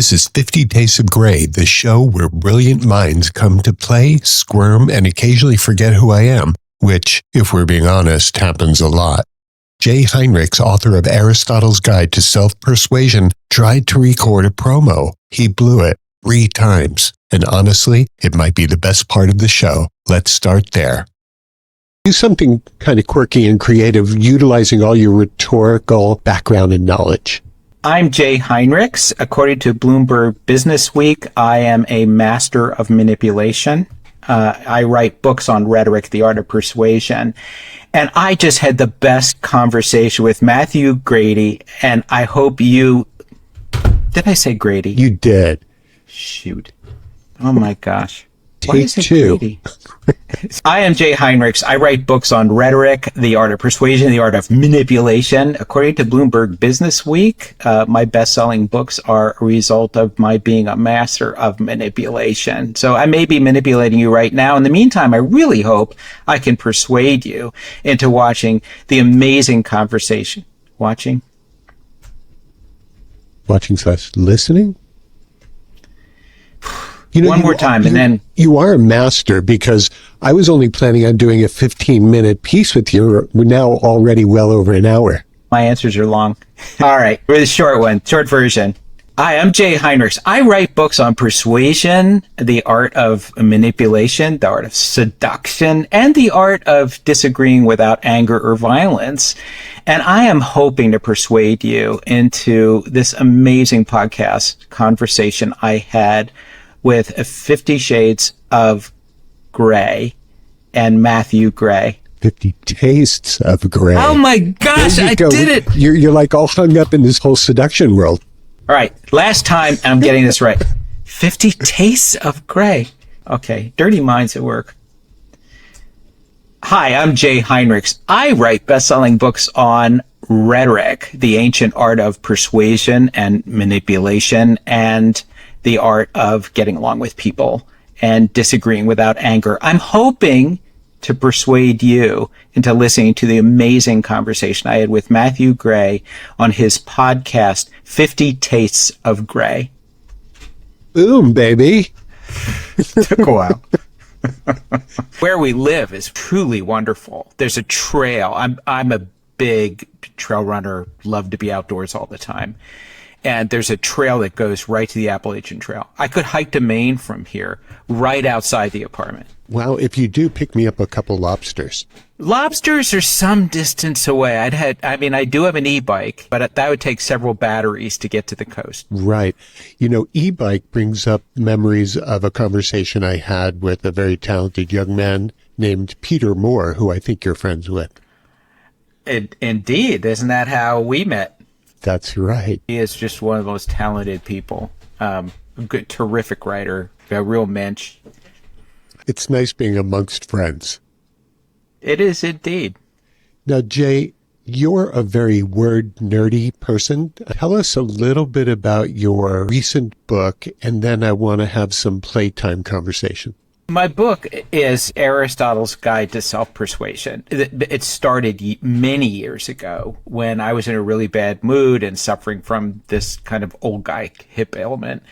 This is 50 Tastes of Grey, the show where brilliant minds come to play, squirm, and occasionally forget who I am, which, if we're being honest, happens a lot. Jay Heinrichs, author of Aristotle's Guide to Self-Persuasion, tried to record a promo. He blew it 3 times. And honestly, it might be the best part of the show. Let's start there. Do something kind of quirky and creative, utilizing all your rhetorical background and knowledge. I'm Jay Heinrichs. According to Bloomberg Business Week, I am a master of manipulation. I write books on rhetoric, the art of persuasion. And I just had the best conversation with Matthew Grady, and I hope you... Did I say Grady? You did. Shoot. Oh my gosh. Take 2. I am Jay Heinrichs. I write books on rhetoric, the art of persuasion, the art of manipulation. According to Bloomberg Business Week, my best-selling books are a result of my being a master of manipulation. So I may be manipulating you right now. In the meantime, I really hope I can persuade you into watching the amazing conversation. Watching / listening? One more time, and then... You are a master, because I was only planning on doing a 15-minute piece with you. We're now already well over an hour. My answers are long. All right, for the short one, short version. Hi, I'm Jay Heinrichs. I write books on persuasion, the art of manipulation, the art of seduction, and the art of disagreeing without anger or violence. And I am hoping to persuade you into this amazing podcast conversation I had with 50 Shades of Grey and Matthew Gray. 50 Tastes of Grey. Oh my gosh, I did it! You're like all hung up in this whole seduction world. All right, last time, and I'm getting this right. 50 Tastes of Grey. Okay, dirty minds at work. Hi, I'm Jay Heinrichs. I write best-selling books on rhetoric, the ancient art of persuasion and manipulation, and the art of getting along with people and disagreeing without anger. I'm hoping to persuade you into listening to the amazing conversation I had with Matthew Gray on his podcast, 50 Tastes of Grey. Boom, baby. Took a while. Where we live is truly wonderful. There's a trail. I'm a big trail runner, love to be outdoors all the time. And there's a trail that goes right to the Appalachian Trail. I could hike to Maine from here, right outside the apartment. Well, if you do, pick me up a couple lobsters. Lobsters are some distance away. I do have an e-bike, but that would take several batteries to get to the coast. Right. E-bike brings up memories of a conversation I had with a very talented young man named Peter Moore, who I think you're friends with. Indeed. Isn't that how we met? That's right. He is just one of the most talented people. A good, terrific writer, a real mensch. It's nice being amongst friends. It is indeed. Now, Jay, you're a very word nerdy person. Tell us a little bit about your recent book, and then I want to have some playtime conversation. My book is Aristotle's Guide to Self-Persuasion. It started many years ago when I was in a really bad mood and suffering from this kind of old guy hip ailment.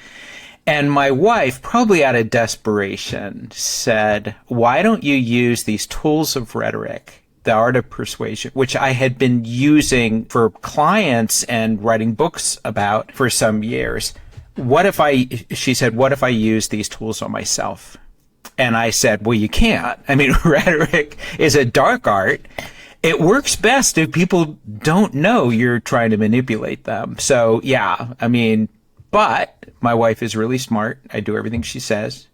And my wife, probably out of desperation, said, why don't you use these tools of rhetoric, the art of persuasion, which I had been using for clients and writing books about for some years. She said, what if I use these tools on myself? And I said, well, you can't. Rhetoric is a dark art. It works best if people don't know you're trying to manipulate them. So, yeah, but my wife is really smart. I do everything she says.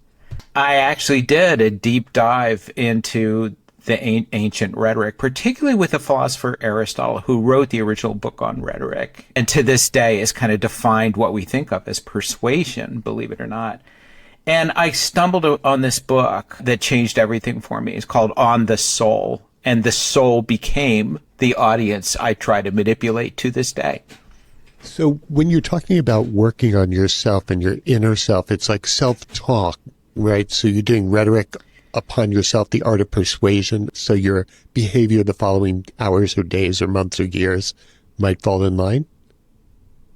I actually did a deep dive into the ancient rhetoric, particularly with the philosopher Aristotle, who wrote the original book on rhetoric, and to this day has kind of defined what we think of as persuasion, believe it or not. And I stumbled on this book that changed everything for me. It's called On the Soul. And the soul became the audience I try to manipulate to this day. So when you're talking about working on yourself and your inner self, it's like self-talk, right? So you're doing rhetoric upon yourself, the art of persuasion. So your behavior the following hours or days or months or years might fall in line?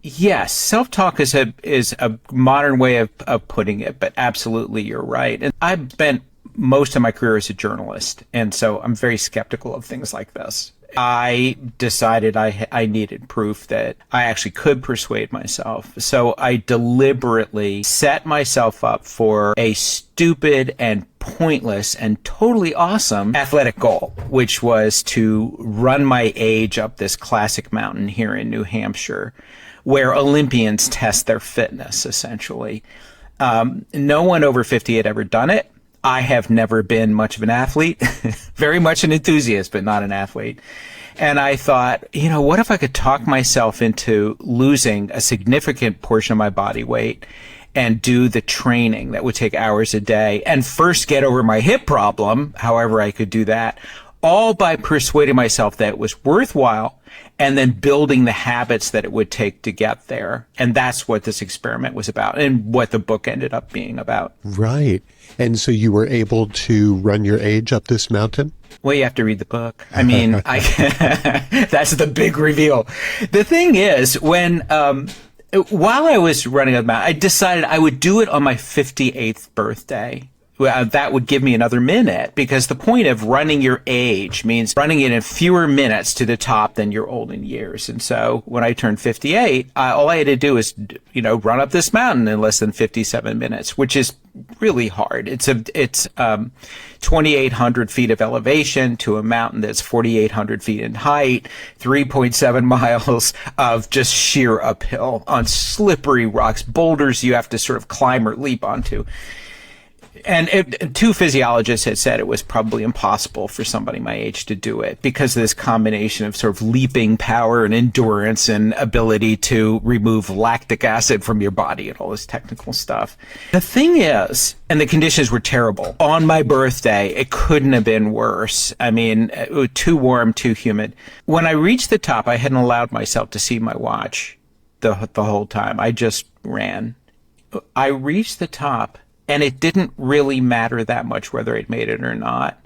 Yes, self-talk is a modern way of putting it, but absolutely you're right. And I've spent most of my career as a journalist, and so I'm very skeptical of things like this. I decided I needed proof that I actually could persuade myself. So I deliberately set myself up for a stupid and pointless and totally awesome athletic goal, which was to run my age up this classic mountain here in New Hampshire, where Olympians test their fitness, essentially. No one over 50 had ever done it. I have never been much of an athlete, very much an enthusiast, but not an athlete. And I thought, what if I could talk myself into losing a significant portion of my body weight and do the training that would take hours a day and first get over my hip problem, however I could do that, all by persuading myself that it was worthwhile and then building the habits that it would take to get there. And that's what this experiment was about and what the book ended up being about. Right. And so you were able to run your age up this mountain? Well, you have to read the book. I mean, that's the big reveal. The thing is, while I was running up the mountain, I decided I would do it on my 58th birthday. That would give me another minute, because the point of running your age means running it in fewer minutes to the top than you're old in years. And so when I turned 58, all I had to do is, run up this mountain in less than 57 minutes, which is really hard. It's 2,800 feet of elevation to a mountain that's 4,800 feet in height, 3.7 miles of just sheer uphill on slippery rocks, boulders you have to sort of climb or leap onto. And two physiologists had said it was probably impossible for somebody my age to do it because of this combination of sort of leaping power and endurance and ability to remove lactic acid from your body and all this technical stuff. The thing is, and the conditions were terrible. On my birthday, it couldn't have been worse. I mean, it was too warm, too humid. When I reached the top, I hadn't allowed myself to see my watch the whole time. I just ran. I reached the top. And it didn't really matter that much whether I'd made it or not.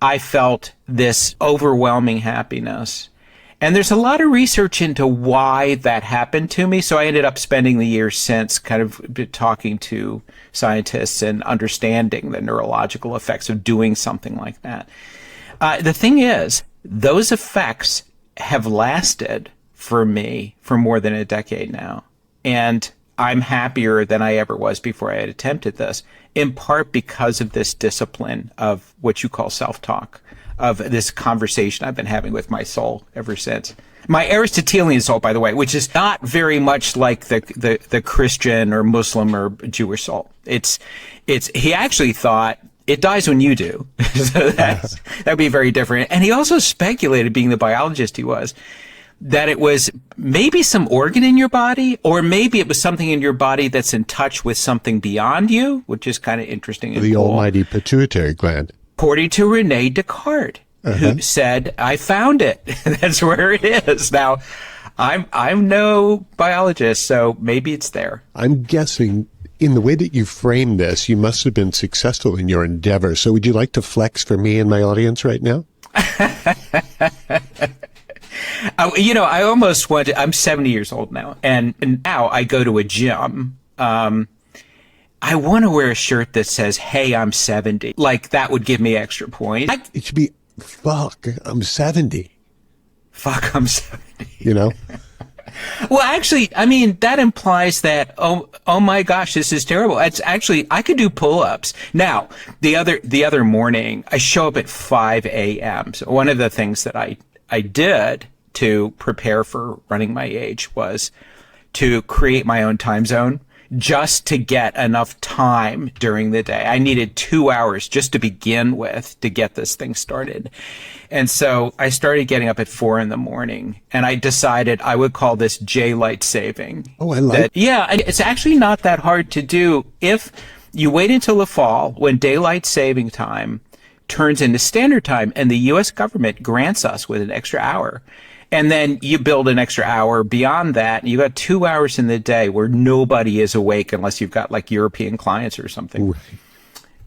I felt this overwhelming happiness. And there's a lot of research into why that happened to me. So I ended up spending the years since kind of talking to scientists and understanding the neurological effects of doing something like that. The thing is, those effects have lasted for me for more than a decade now. And I'm happier than I ever was before I had attempted this, in part because of this discipline of what you call self-talk, of this conversation I've been having with my soul ever since. My Aristotelian soul, by the way, which is not very much like the Christian or Muslim or Jewish soul. He actually thought it dies when you do. So that'd be very different. And he also speculated, being the biologist he was, that it was maybe some organ in your body, or maybe it was something in your body that's in touch with something beyond you, which is kind of interesting. The cool. Almighty pituitary gland. According to Rene Descartes, who said, I found it. That's where it is. Now, I'm no biologist, so maybe it's there. I'm guessing in the way that you framed this, you must have been successful in your endeavor. So would you like to flex for me and my audience right now? I almost want to, I'm 70 years old now, and now I go to a gym. I want to wear a shirt that says, hey, I'm 70. Like, that would give me extra points. It should be, fuck, I'm 70. Fuck, I'm 70. Well, actually, I mean, that implies that, oh my gosh, this is terrible. It's actually, I could do pull-ups. Now, the other morning, I show up at 5 a.m. So one of the things that I did to prepare for running my age was to create my own time zone just to get enough time during the day. I needed 2 hours just to begin with to get this thing started. And so I started getting up at 4 a.m, and I decided I would call this J-light saving. Oh, I like that. Yeah, and it's actually not that hard to do if you wait until the fall when daylight saving time turns into standard time, and the U.S. government grants us with an extra hour. And then you build an extra hour beyond that, and you got 2 hours in the day where nobody is awake unless you've got like European clients or something. Right.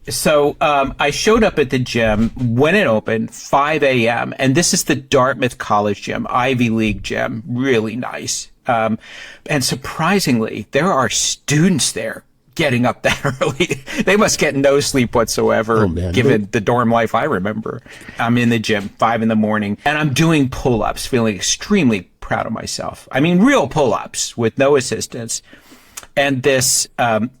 So I showed up at the gym when it opened, 5 a.m., and this is the Dartmouth College gym, Ivy League gym, really nice. And surprisingly, there are students there getting up that early. They must get no sleep whatsoever, given the dorm life I remember. I'm in the gym, 5 in the morning, and I'm doing pull-ups, feeling extremely proud of myself. I mean, real pull-ups with no assistance. And this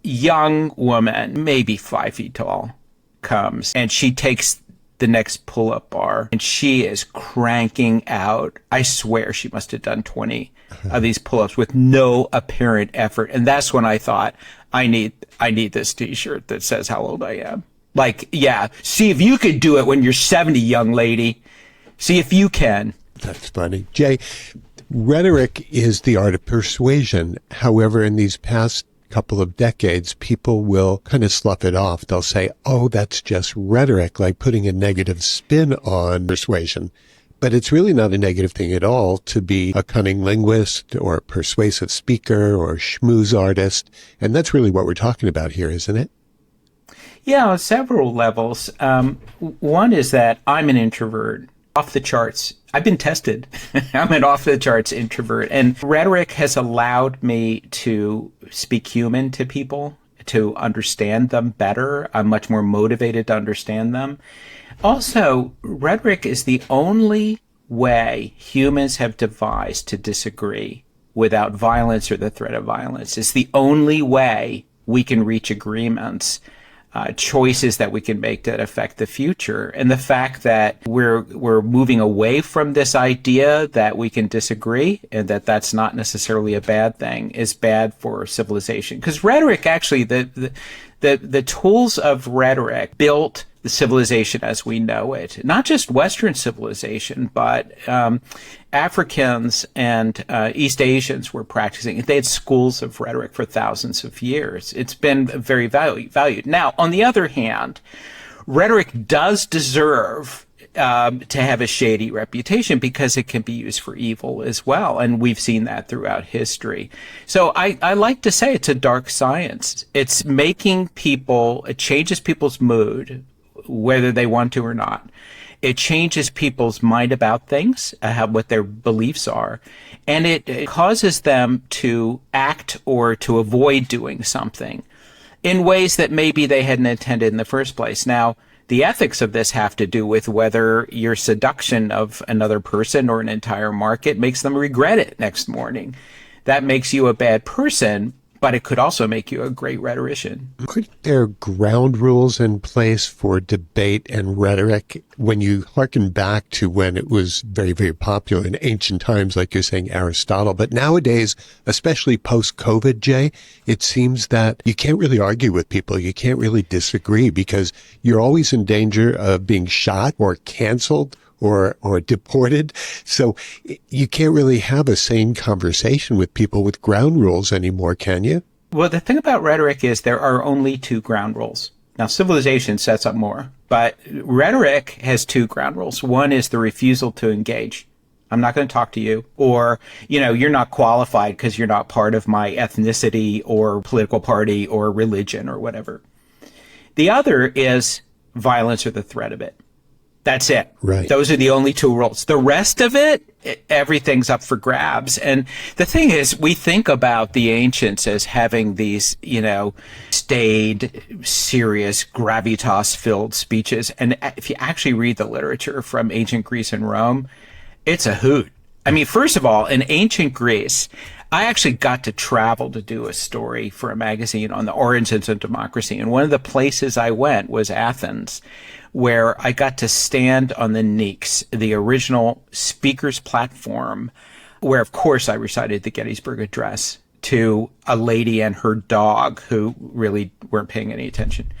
young woman, maybe 5 feet tall, comes and she takes the next pull-up bar and she is cranking out. I swear she must have done 20 of these pull-ups with no apparent effort. And that's when I thought, I need this T-shirt that says how old I am. Like, yeah, see if you could do it when you're 70, young lady. See if you can. That's funny. Jay, rhetoric is the art of persuasion. However, in these past couple of decades, people will kind of slough it off. They'll say, oh, that's just rhetoric, like putting a negative spin on persuasion. But it's really not a negative thing at all to be a cunning linguist or a persuasive speaker or a schmooze artist. And that's really what we're talking about here, isn't it? Yeah, on several levels. One is that I'm an introvert, off the charts. I've been tested. I'm an off-the-charts introvert. And rhetoric has allowed me to speak human to people, to understand them better. I'm much more motivated to understand them. Also, rhetoric is the only way humans have devised to disagree without violence or the threat of violence. It's the only way we can reach agreements, choices that we can make that affect the future. And the fact that we're moving away from this idea that we can disagree and that that's not necessarily a bad thing is bad for civilization. Because rhetoric, actually, the tools of rhetoric built the civilization as we know it. Not just Western civilization, but Africans and East Asians were practicing. They had schools of rhetoric for thousands of years. It's been very valued. Now, on the other hand, rhetoric does deserve to have a shady reputation because it can be used for evil as well. And we've seen that throughout history. So I like to say it's a dark science. It's making people, it changes people's mood, whether they want to or not. It changes people's mind about things, what their beliefs are, and it causes them to act or to avoid doing something in ways that maybe they hadn't intended in the first place. Now, the ethics of this have to do with whether your seduction of another person or an entire market makes them regret it next morning. That makes you a bad person, but it could also make you a great rhetorician. Aren't there ground rules in place for debate and rhetoric? When you hearken back to when it was very, very popular in ancient times, like you're saying, Aristotle, but nowadays, especially post-COVID, Jay, it seems that you can't really argue with people. You can't really disagree because you're always in danger of being shot or canceled or deported. So you can't really have a sane conversation with people with ground rules anymore, can you? Well, the thing about rhetoric is there are only 2 ground rules. Now, civilization sets up more, but rhetoric has 2 ground rules. One is the refusal to engage. I'm not going to talk to you. Or, you're not qualified because you're not part of my ethnicity or political party or religion or whatever. The other is violence or the threat of it. That's it. Right. Those are the only 2 rules. The rest of it, everything's up for grabs. And the thing is, we think about the ancients as having these, staid, serious, gravitas-filled speeches. And if you actually read the literature from ancient Greece and Rome, it's a hoot. I mean, first of all, in ancient Greece, I actually got to travel to do a story for a magazine on the origins of democracy. And one of the places I went was Athens, where I got to stand on the Nix, the original speaker's platform, where, of course, I recited the Gettysburg Address to a lady and her dog who really weren't paying any attention.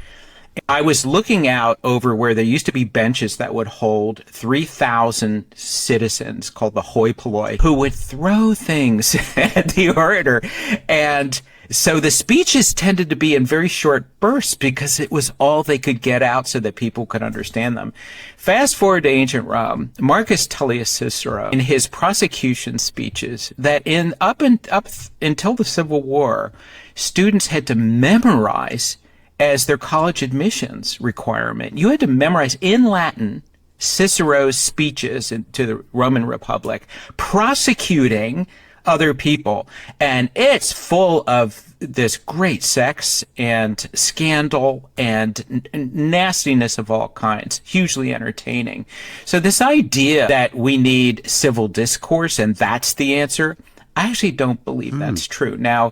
I was looking out over where there used to be benches that would hold 3,000 citizens called the hoi polloi, who would throw things at the orator. And so the speeches tended to be in very short bursts because it was all they could get out so that people could understand them. Fast forward to ancient Rome, Marcus Tullius Cicero, in his prosecution speeches, that up until the Civil War, students had to memorize as their college admissions requirement. You had to memorize in Latin Cicero's speeches to the Roman Republic, prosecuting other people. And it's full of this great sex and scandal and nastiness of all kinds, hugely entertaining. So this idea that we need civil discourse and that's the answer, I actually don't believe that's true. Now,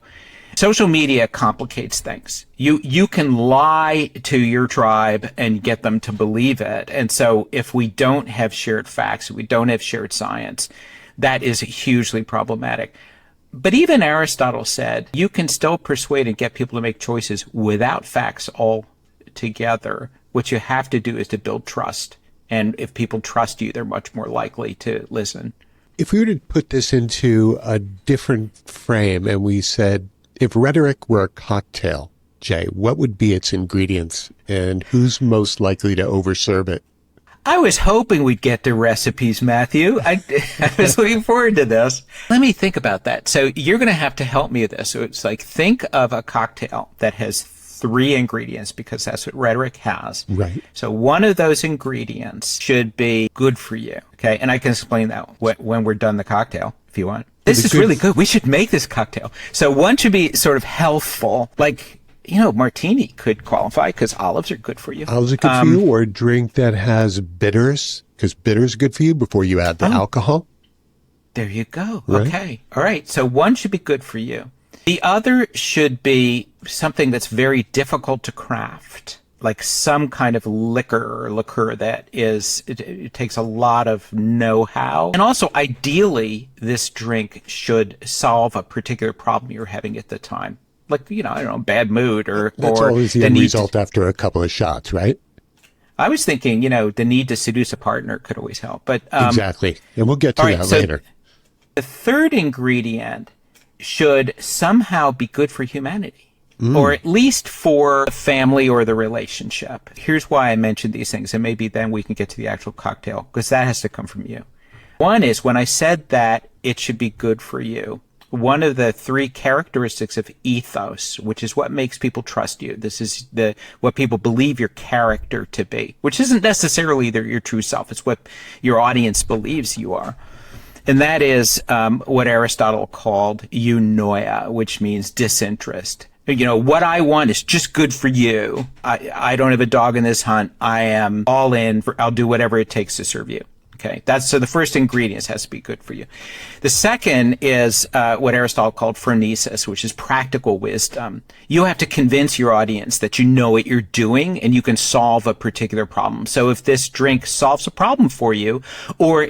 social media complicates things. You can lie to your tribe and get them to believe it. And so if we don't have shared facts, we don't have shared science, that is hugely problematic. But even Aristotle said you can still persuade and get people to make choices without facts altogether. What you have to do is to build trust. And if people trust you, they're much more likely to listen. If we were to put this into a different frame and we said, if rhetoric were a cocktail, Jay, what would be its ingredients and who's most likely to overserve it? I was hoping we'd get the recipes, Matthew. I was looking forward to this. Let me think about that. So you're going to have to help me with this. So it's like, think of a cocktail that has 3 ingredients because that's what rhetoric has. Right. So one of those ingredients should be good for you. Okay. And I can explain that when we're done the cocktail, if you want. This is really good. We should make this cocktail. So one should be sort of healthful, like, martini could qualify because olives are good for you. Olives are good for you, or a drink that has bitters, because bitters are good for you before you add the alcohol. There you go. Right. Okay. All right. So one should be good for you. The other should be something that's very difficult to craft, like some kind of liqueur that it takes a lot of know-how. And also, ideally, this drink should solve a particular problem you're having at the time. Like, I don't know, bad mood or That's always the end result after a couple of shots, right? I was thinking, the need to seduce a partner could always help. But exactly. And we'll get to that later. The third ingredient should somehow be good for humanity, or at least for the family or the relationship. Here's why I mentioned these things, and maybe then we can get to the actual cocktail, because that has to come from you. One is, when I said that it should be good for you, one of the 3 characteristics of ethos, which is what makes people trust you. This is what people believe your character to be, which isn't necessarily your true self. It's what your audience believes you are. And that is what Aristotle called eunoia, which means disinterest. What I want is just good for you. I don't have a dog in this hunt. I am all in. I'll do whatever it takes to serve you. Okay, so the first ingredient has to be good for you. The second is what Aristotle called phronesis, which is practical wisdom. You have to convince your audience that you know what you're doing and you can solve a particular problem. So if this drink solves a problem for you, or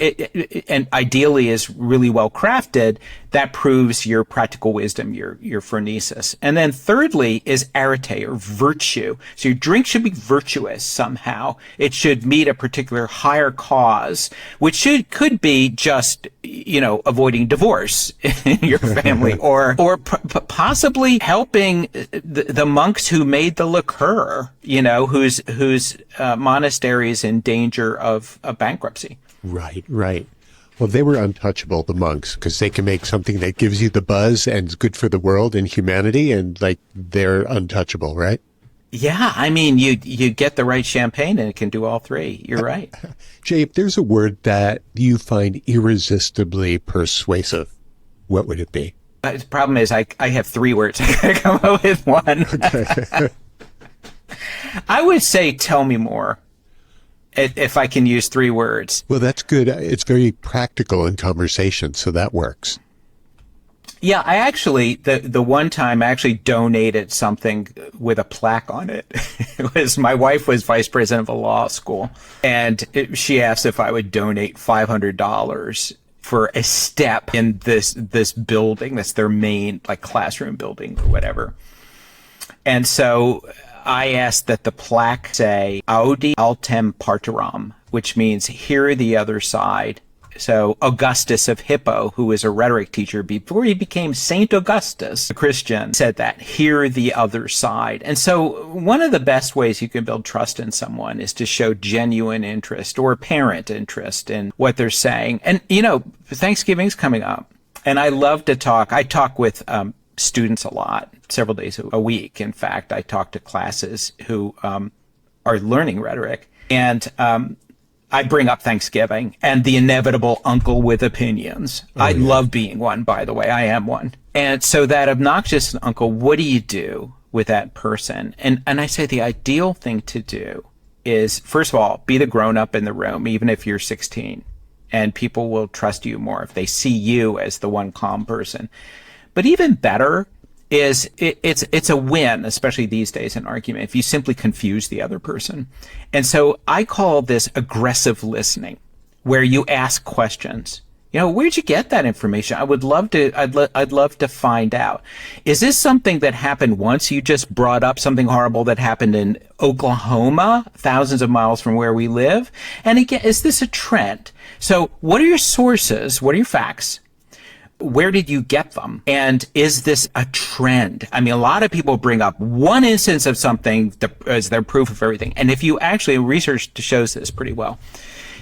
and ideally is really well crafted, that proves your practical wisdom, your phronesis. And then thirdly is arete, or virtue. So your drink should be virtuous somehow. It should meet a particular higher cause, which could be just, avoiding divorce in your family, or possibly helping the monks who made the liqueur, whose monastery is in danger of bankruptcy. Right. Well, they were untouchable, the monks, because they can make something that gives you the buzz and is good for the world and humanity, and they're untouchable, right? Yeah, I mean, you get the right champagne and it can do all 3. You're right. Jay, if there's a word that you find irresistibly persuasive, what would it be? The problem is I have 3 words. I gotta come up with one. Okay. I would say, tell me more. If I can use 3 words. Well, that's good. It's very practical in conversation, so that works. Yeah, I actually, the one time I actually donated something with a plaque on it. My wife was vice president of a law school, and she asked if I would donate $500 for a step in this building. That's their main classroom building or whatever. And so I asked that the plaque say Audi altem parteram, which means hear the other side. So Augustus of Hippo, who was a rhetoric teacher before he became Saint Augustus, a Christian, said that, hear the other side. And so one of the best ways you can build trust in someone is to show genuine interest or apparent interest in what they're saying. And, Thanksgiving's coming up, and I love to talk. I talk with students a lot, several days a week. In fact, I talk to classes who are learning rhetoric, and I bring up Thanksgiving and the inevitable uncle with opinions. I love being one, by the way. I am one. And so that obnoxious uncle, what do you do with that person? And I say the ideal thing to do is, first of all, be the grown-up in the room, even if you're 16. And people will trust you more if they see you as the one calm person. But even better is it's a win, especially these days in argument, if you simply confuse the other person. And so I call this aggressive listening, where you ask questions. You know, where'd you get that information? I'd love to find out. Is this something that happened once? You just brought up something horrible that happened in Oklahoma, thousands of miles from where we live. And again, is this a trend? So what are your sources? What are your facts? Where did you get them? And is this a trend? I mean, a lot of people bring up one instance of something as their proof of everything. And if you actually, research shows this pretty well,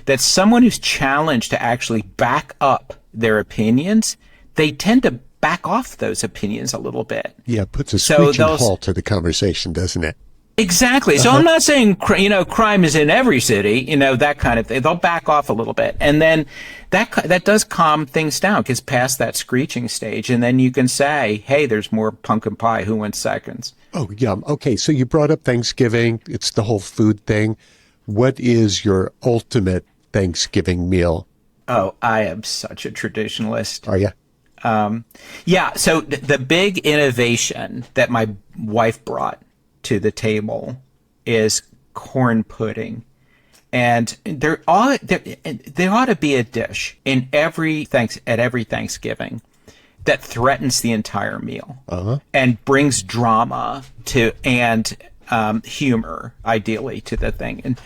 that someone who's challenged to actually back up their opinions, they tend to back off those opinions a little bit. Yeah, it puts a screeching halt to the conversation, doesn't it? Exactly. So I'm not saying, crime is in every city, that kind of thing. They'll back off a little bit. And then that does calm things down, gets past that screeching stage. And then you can say, hey, there's more pumpkin pie. Who wins seconds? Oh, yum. Okay. So you brought up Thanksgiving. It's the whole food thing. What is your ultimate Thanksgiving meal? Oh, I am such a traditionalist. Are you? Yeah. So the big innovation that my wife brought to the table is corn pudding. And there ought to be a dish at every Thanksgiving that threatens the entire meal and brings drama and humor, ideally, to the thing. And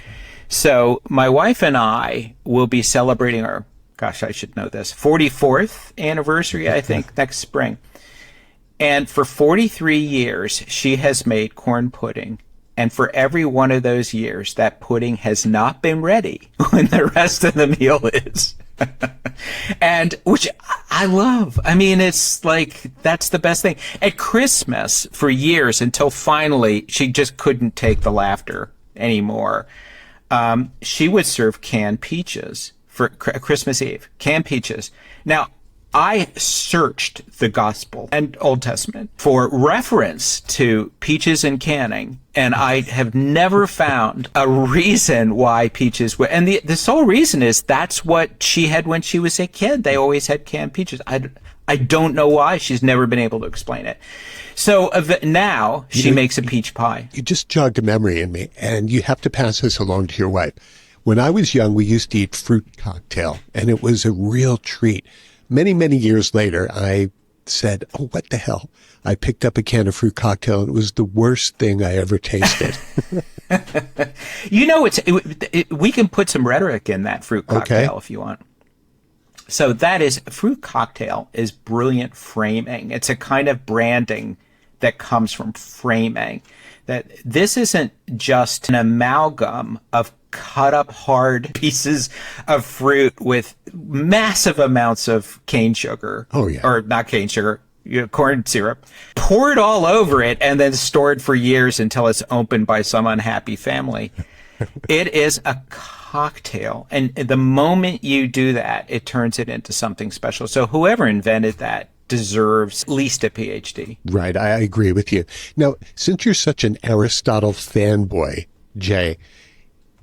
so my wife and I will be celebrating our, gosh, I should know this, 44th anniversary, I think, next spring. And for 43 years, she has made corn pudding. And for every one of those years, that pudding has not been ready when the rest of the meal is. And which I love. I mean, it's like, that's the best thing. At Christmas, for years, until finally she just couldn't take the laughter anymore, she would serve canned peaches for Christmas Eve. Canned peaches. Now, I searched the Gospel and Old Testament for reference to peaches and canning, and I have never found a reason why peaches were. And the sole reason is that's what she had when she was a kid. They always had canned peaches. I don't know why. She's never been able to explain it. So now she makes a peach pie. You just jogged a memory in me, and you have to pass this along to your wife. When I was young, we used to eat fruit cocktail, and it was a real treat. Many, many years later, I said, oh, what the hell? I picked up a can of fruit cocktail, and it was the worst thing I ever tasted. We can put some rhetoric in that fruit cocktail if you want. So fruit cocktail is brilliant framing. It's a kind of branding that comes from framing. That this isn't just an amalgam of cut up hard pieces of fruit with massive amounts of cane sugar. Oh, yeah. Or not cane sugar, corn syrup. Poured all over it and then stored for years until it's opened by some unhappy family. It is a cocktail. And the moment you do that, it turns it into something special. So whoever invented that deserves at least a PhD. Right. I agree with you. Now, since you're such an Aristotle fanboy, Jay,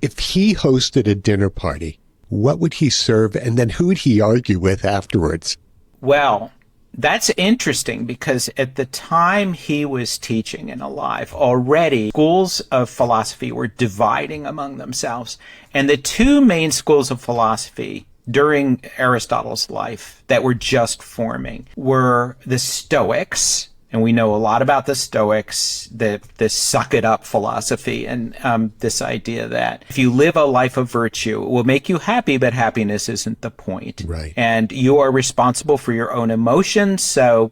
if he hosted a dinner party, what would he serve, and then who would he argue with afterwards? Well, that's interesting because at the time he was teaching and alive, already schools of philosophy were dividing among themselves. And the two main schools of philosophy during Aristotle's life that were just forming were the Stoics. And we know a lot about the Stoics, this suck-it-up philosophy, and this idea that if you live a life of virtue, it will make you happy, but happiness isn't the point. Right. And you are responsible for your own emotions, so,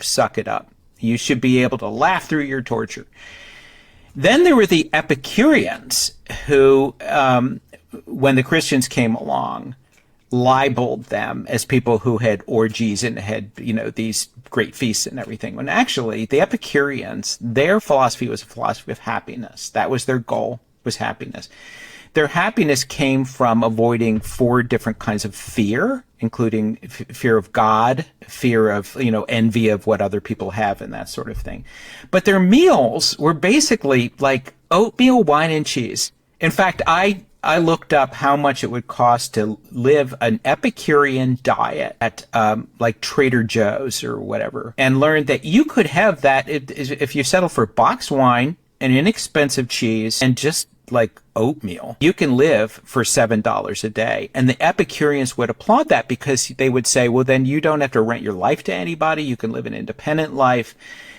suck it up. You should be able to laugh through your torture. Then there were the Epicureans who, when the Christians came along, libeled them as people who had orgies and had, these great feasts and everything. When actually the Epicureans, their philosophy was a philosophy of happiness. That was their goal, was happiness. Their happiness came from avoiding 4 different kinds of fear, including fear of God, fear of, envy of what other people have and that sort of thing. But their meals were basically like oatmeal, wine, and cheese. In fact, I looked up how much it would cost to live an Epicurean diet at like Trader Joe's or whatever, and learned that you could have that if you settle for boxed wine, an inexpensive cheese, and just like oatmeal. You can live for $7 a day. And the Epicureans would applaud that because they would say, well, then you don't have to rent your life to anybody. You can live an independent life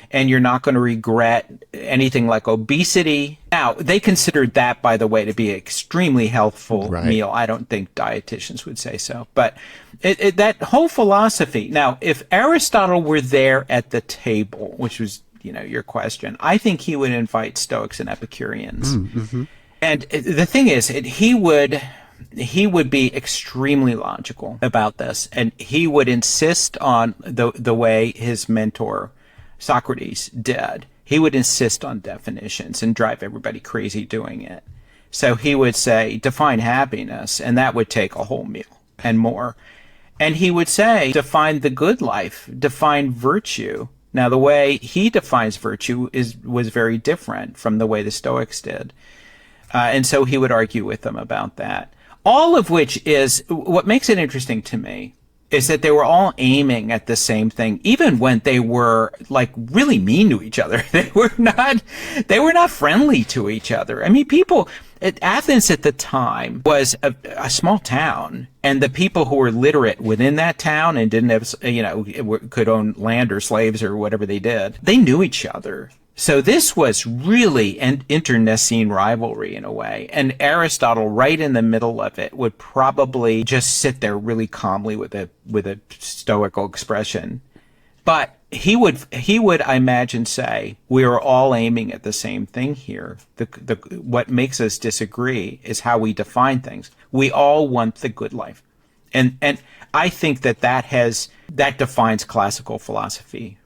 and you're not going to regret anything like obesity. Now, they considered that, by the way, to be an extremely healthful meal. I don't think dietitians would say so. But that whole philosophy. Now, if Aristotle were there at the table, which was, your question, I think he would invite Stoics and Epicureans. Mm-hmm. And the thing is, he would be extremely logical about this, and he would insist on the way his mentor Socrates did. He would insist on definitions and drive everybody crazy doing it. So he would say, define happiness, and that would take a whole meal and more. And he would say, define the good life, define virtue. Now, the way he defines virtue was very different from the way the Stoics did. And so he would argue with them about that. All of which is, what makes it interesting to me, is that they were all aiming at the same thing, even when they were like really mean to each other. They were not friendly to each other. I mean, people at Athens at the time was a small town, and the people who were literate within that town and didn't have, could own land or slaves or whatever they did, they knew each other. So this was really an internecine rivalry in a way. And Aristotle, right in the middle of it, would probably just sit there really calmly with a stoical expression. But he would, I imagine, say, we are all aiming at the same thing here. What makes us disagree is how we define things. We all want the good life. And I think that defines classical philosophy.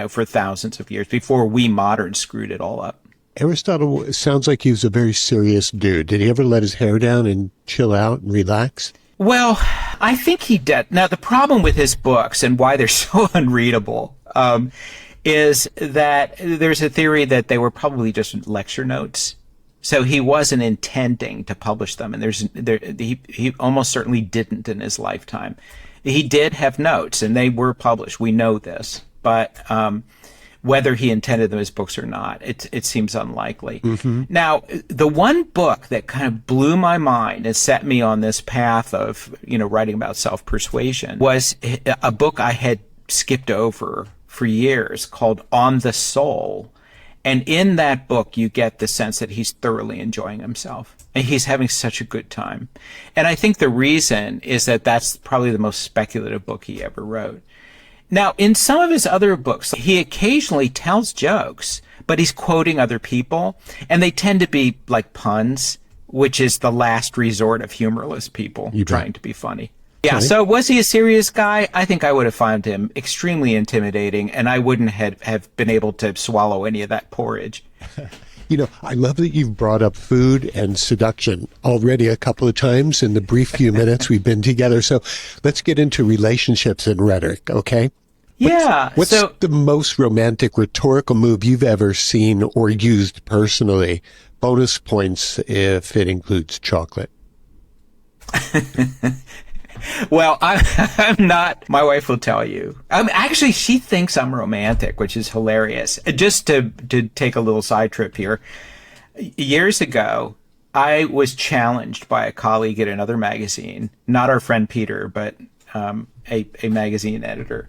For thousands of years before we moderns screwed it all up. Aristotle sounds like he was a very serious dude. Did he ever let his hair down and chill out and relax? Well, I think he did. Now, the problem with his books and why they're so unreadable is that there's a theory that they were probably just lecture notes. So he wasn't intending to publish them, and he almost certainly didn't in his lifetime. He did have notes, and they were published. We know this. But whether he intended them as books or not, it seems unlikely. Mm-hmm. Now, the one book that kind of blew my mind and set me on this path of, writing about self-persuasion was a book I had skipped over for years called On the Soul. And in that book, you get the sense that he's thoroughly enjoying himself. And he's having such a good time. And I think the reason is that that's probably the most speculative book he ever wrote. Now, in some of his other books, he occasionally tells jokes, but he's quoting other people, and they tend to be like puns, which is the last resort of humorless people trying to be funny. Yeah, so was he a serious guy? I think I would have found him extremely intimidating, and I wouldn't have been able to swallow any of that porridge. I love that you've brought up food and seduction already a couple of times in the brief few minutes we've been together. So let's get into relationships and rhetoric, okay? What's the most romantic rhetorical move you've ever seen or used personally? Bonus points if it includes chocolate. Well, I'm not. My wife will tell you. Actually, she thinks I'm romantic, which is hilarious. Just to take a little side trip here. Years ago, I was challenged by a colleague at another magazine, not our friend Peter, but a magazine editor,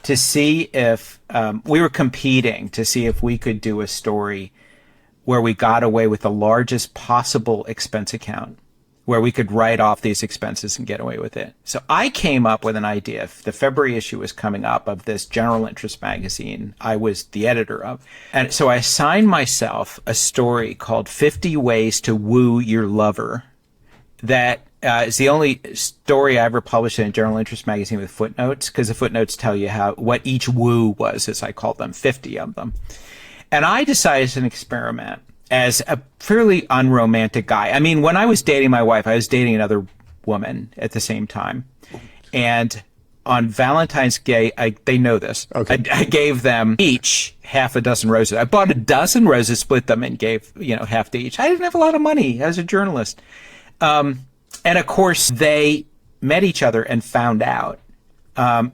to see if we were competing to see if we could do a story where we got away with the largest possible expense account, where we could write off these expenses and get away with it. So I came up with an idea. The February issue was coming up of this general interest magazine I was the editor of. And so I assigned myself a story called 50 Ways to Woo Your Lover that It's the only story I ever published in a journal interest magazine with footnotes, because the footnotes tell you what each woo was, as I call them, 50 of them. And I decided as an experiment, as a fairly unromantic guy. I mean, when I was dating my wife, I was dating another woman at the same time. And on Valentine's Day, they know this. Okay. I gave them each half a dozen roses. I bought a dozen roses, split them, and gave, half to each. I didn't have a lot of money as a journalist. And of course, they met each other and found out.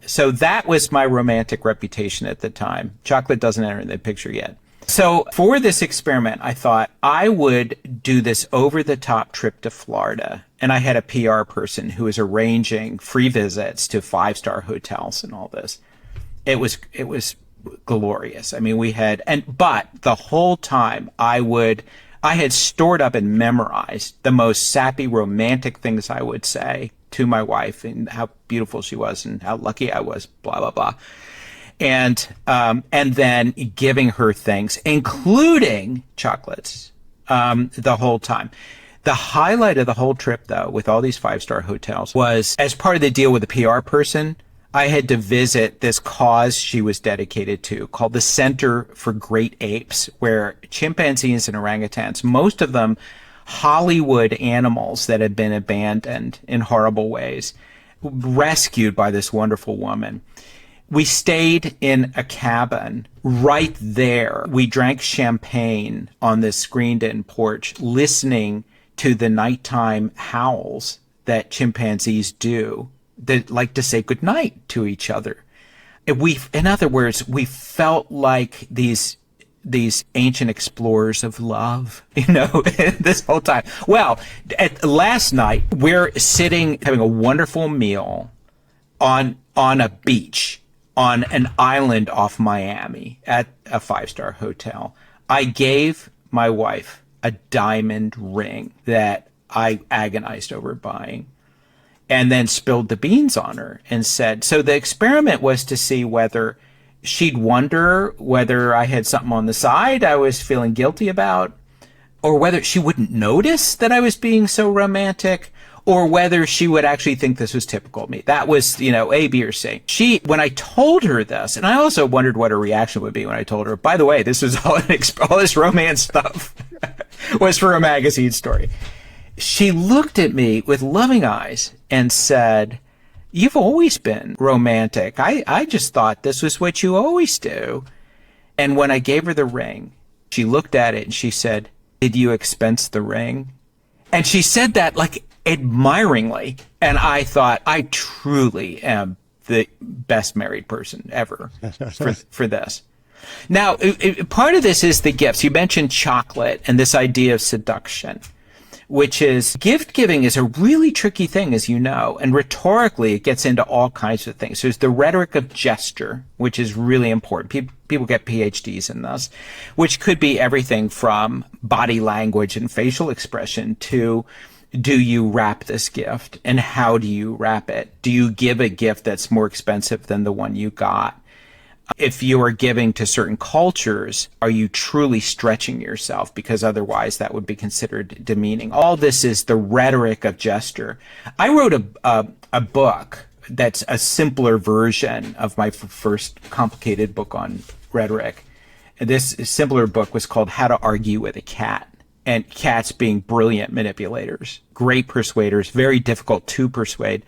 So that was my romantic reputation at the time. Chocolate doesn't enter in the picture yet. So for this experiment, I thought I would do this over-the-top trip to Florida. And I had a PR person who was arranging free visits to 5-star hotels and all this. It was glorious. I mean, but the whole time I had stored up and memorized the most sappy, romantic things I would say to my wife, and how beautiful she was and how lucky I was, blah, blah, blah. And then giving her things, including chocolates, the whole time. The highlight of the whole trip, though, with all these 5-star hotels, was as part of the deal with the PR person, I had to visit this cause she was dedicated to called the Center for Great Apes, where chimpanzees and orangutans, most of them Hollywood animals that had been abandoned in horrible ways, rescued by this wonderful woman. We stayed in a cabin right there. We drank champagne on this screened-in porch, listening to the nighttime howls that chimpanzees do, that like to say goodnight to each other. In other words, we felt like these ancient explorers of love, this whole time. Well, last night, we're sitting, having a wonderful meal on a beach, on an island off Miami at a 5-star hotel. I gave my wife a diamond ring that I agonized over buying, and then spilled the beans on her and said, so the experiment was to see whether she'd wonder whether I had something on the side I was feeling guilty about, or whether she wouldn't notice that I was being so romantic, or whether she would actually think this was typical of me. That was, A, B, or C. When I told her this, and I also wondered what her reaction would be when I told her, by the way, this was all this romance stuff was for a magazine story. She looked at me with loving eyes and said, you've always been romantic. I just thought this was what you always do. And when I gave her the ring, she looked at it and she said, did you expense the ring? And she said that like admiringly. And I thought, I truly am the best married person ever for this. Now, part of this is the gifts. You mentioned chocolate and this idea of seduction, which is gift giving is a really tricky thing, as you know, and rhetorically it gets into all kinds of things. There's the rhetoric of gesture, which is really important. People get PhDs in this, which could be everything from body language and facial expression to, do you wrap this gift and how do you wrap it? Do you give a gift that's more expensive than the one you got? If you are giving to certain cultures, are you truly stretching yourself? Because otherwise that would be considered demeaning. All this is the rhetoric of gesture. I wrote a book that's a simpler version of my first complicated book on rhetoric. This simpler book was called How to Argue with a Cat. And cats being brilliant manipulators, great persuaders, very difficult to persuade.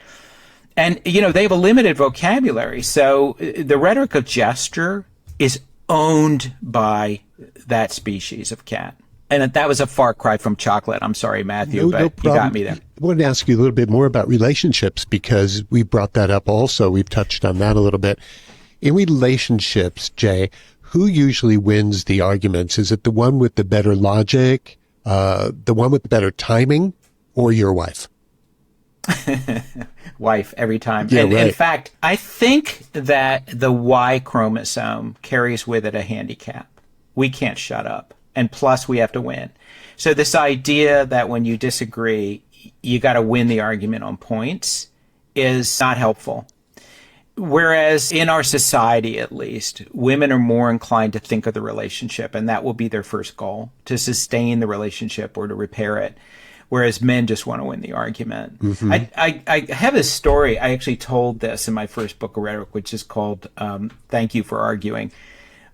And, they have a limited vocabulary. So the rhetoric of gesture is owned by that species of cat. And that was a far cry from chocolate. I'm sorry, Matthew, but you got me there. I wanted to ask you a little bit more about relationships, because we brought that up also. We've touched on that a little bit. In relationships, Jay, who usually wins the arguments? Is it the one with the better logic, the one with the better timing, or your wife? Wife every time. Yeah, and right. In fact, I think that the Y chromosome carries with it a handicap. We can't shut up. And plus, we have to win. So this idea that when you disagree, you got to win the argument on points is not helpful. Whereas in our society, at least, women are more inclined to think of the relationship, and that will be their first goal, to sustain the relationship or to repair it. whereas men just want to win the argument. I have a story. I actually told this in my first book of rhetoric, which is called Thank You for Arguing,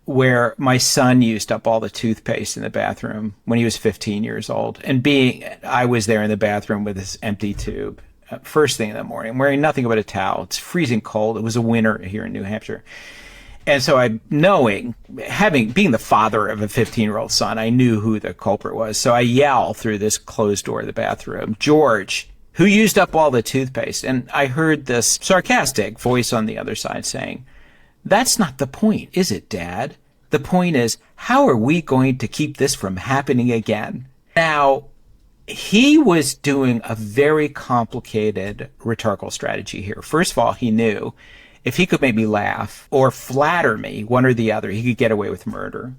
where my son used up all the toothpaste in the bathroom when he was 15 years old. And I was there in the bathroom with this empty tube, first thing in the morning, wearing nothing but a towel. It's freezing cold. It was a winter here in New Hampshire. And so being the father of a 15-year-old son, I knew who the culprit was. So I yell through this closed door of the bathroom, "George, who used up all the toothpaste?" And I heard this sarcastic voice on the other side saying, "That's not the point, is it, Dad? The point is, how are we going to keep this from happening again?" Now, he was doing a very complicated rhetorical strategy here. First of all, he knew if he could make me laugh or flatter me, one or the other, he could get away with murder.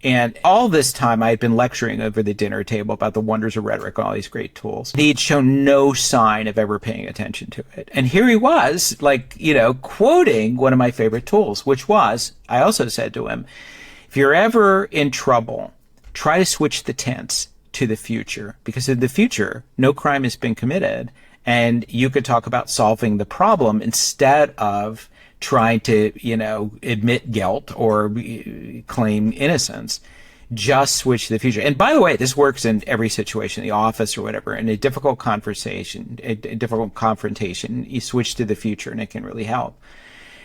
And all this time, I had been lecturing over the dinner table about the wonders of rhetoric and all these great tools. He had shown no sign of ever paying attention to it. And here he was, quoting one of my favorite tools, which was, I also said to him, if you're ever in trouble, try to switch the tense to the future, because in the future, no crime has been committed. And you could talk about solving the problem instead of trying to, admit guilt or claim innocence. Just switch to the future. And by the way, this works in every situation, the office or whatever. In a difficult confrontation, you switch to the future and it can really help.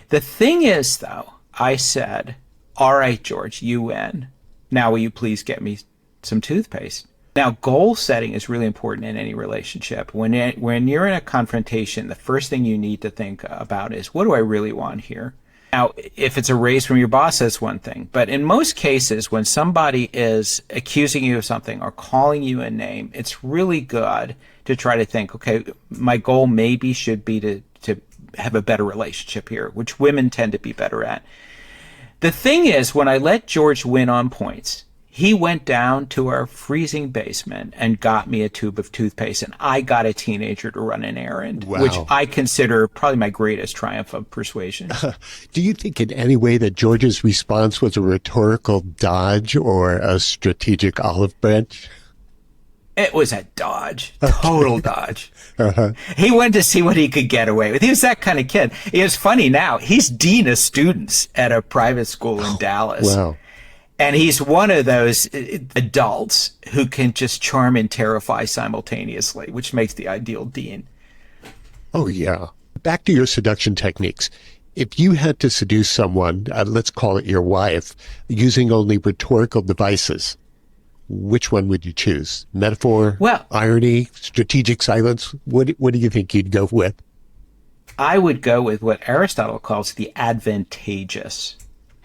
The thing is, though, I said, "All right, George, you win. Now will you please get me some toothpaste?" Now, goal setting is really important in any relationship. When you're in a confrontation, the first thing you need to think about is, what do I really want here? Now, if it's a raise from your boss, that's one thing. But in most cases, when somebody is accusing you of something or calling you a name, it's really good to try to think, okay, my goal maybe should be to have a better relationship here, which women tend to be better at. The thing is, when I let George win on points, he went down to our freezing basement and got me a tube of toothpaste, and I got a teenager to run an errand, Wow. which I consider probably my greatest triumph of persuasion. Do you think in any way that George's response was a rhetorical dodge or a strategic olive branch? It was a dodge, total dodge. He went to see what he could get away with. He was that kind of kid. It's funny now, he's dean of students at a private school in Dallas. Wow. And he's one of those adults who can just charm and terrify simultaneously, which makes the ideal dean. Oh, yeah. Back to your seduction techniques. If you had to seduce someone, let's call it your wife, using only rhetorical devices, which one would you choose? Metaphor, irony, strategic silence? What do you think you'd go with? I would go with what Aristotle calls the advantageous,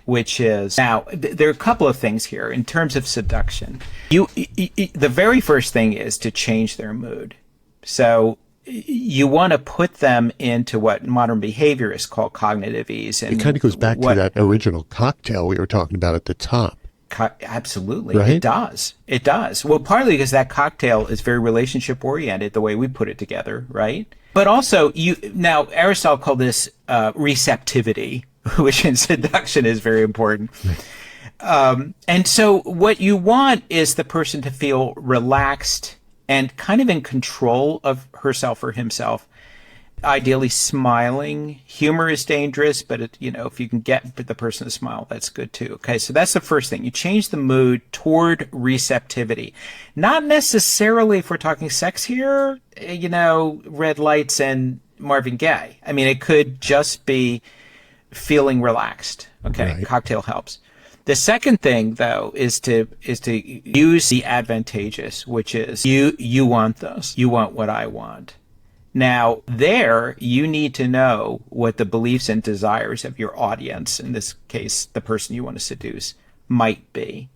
which is, now, there are a couple of things here in terms of seduction. The very first thing is to change their mood. So you want to put them into what modern behaviorists call cognitive ease. And it kind of goes back to that original cocktail we were talking about at the top. Absolutely. Right? It does. It does. Well, partly because that cocktail is very relationship oriented, the way we put it together, right? But also, now Aristotle called this receptivity, which in seduction is very important. And so what you want is the person to feel relaxed and kind of in control of herself or himself, ideally smiling. Humor is dangerous, but if you can get the person to smile, that's good too. Okay, so that's the first thing. You change the mood toward receptivity. Not necessarily, if we're talking sex here, red lights and Marvin Gaye. I mean, it could just be feeling relaxed. Okay, right. Cocktail helps. The second thing, though, is to use the advantageous, which is you want those. You want what I want. Now, there, you need to know what the beliefs and desires of your audience, in this case, the person you want to seduce, might be.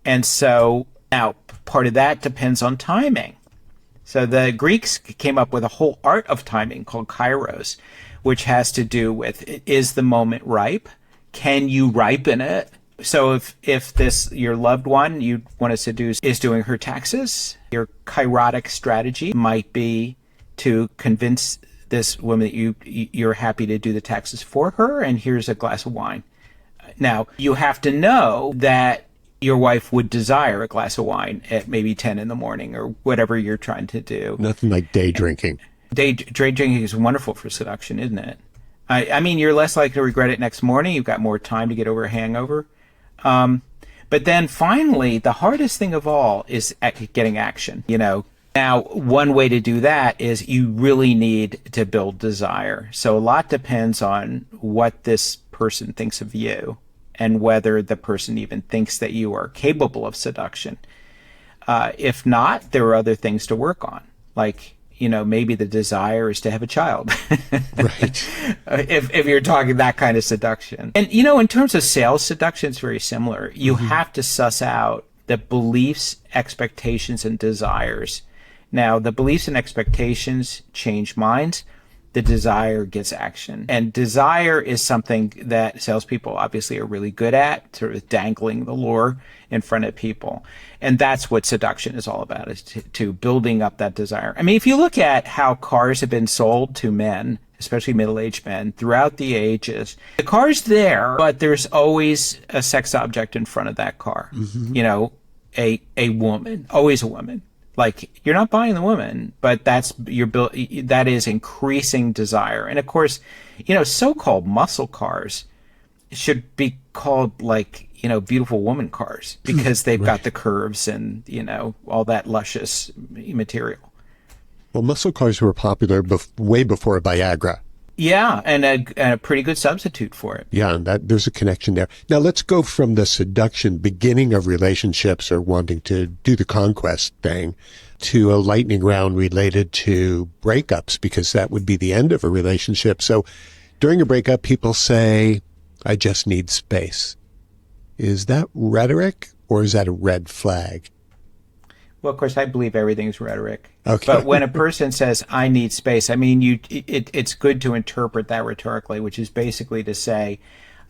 And so, now, part of that depends on timing. So the Greeks came up with a whole art of timing called kairos, which has to do with, is the moment ripe? Can you ripen it? So if your loved one you want to seduce is doing her taxes, your kairotic strategy might be to convince this woman that you're happy to do the taxes for her, and here's a glass of wine. Now, you have to know that your wife would desire a glass of wine at maybe 10 in the morning or whatever you're trying to do. Nothing like day drinking. Day drinking is wonderful for seduction, isn't it? I mean, you're less likely to regret it next morning. You've got more time to get over a hangover. But then finally, the hardest thing of all is getting action. Now, one way to do that is you really need to build desire. So a lot depends on what this person thinks of you and whether the person even thinks that you are capable of seduction. If not, there are other things to work on. Like, maybe the desire is to have a child. Right. If you're talking that kind of seduction. And, in terms of sales seduction, it's very similar. You have to suss out the beliefs, expectations, and desires. Now, the beliefs and expectations change minds. The desire gets action. And desire is something that salespeople obviously are really good at, sort of dangling the lure in front of people. And that's what seduction is all about, is to building up that desire. I mean, if you look at how cars have been sold to men, especially middle-aged men, throughout the ages, the car's there, but there's always a sex object in front of that car. A woman, always a woman. Like, you're not buying the woman, but that is increasing desire. And of course, so-called muscle cars should be called beautiful woman cars because they've got the curves and, all that luscious material. Well, muscle cars were popular way before Viagra. Yeah, and a pretty good substitute for it. Yeah, and there's a connection there. Now, let's go from the seduction, beginning of relationships or wanting to do the conquest thing, to a lightning round related to breakups, because that would be the end of a relationship. So during a breakup, people say, I just need space. Is that rhetoric or is that a red flag? Well, of course, I believe everything's rhetoric. Okay. But when a person says, I need space, I mean, it's good to interpret that rhetorically, which is basically to say,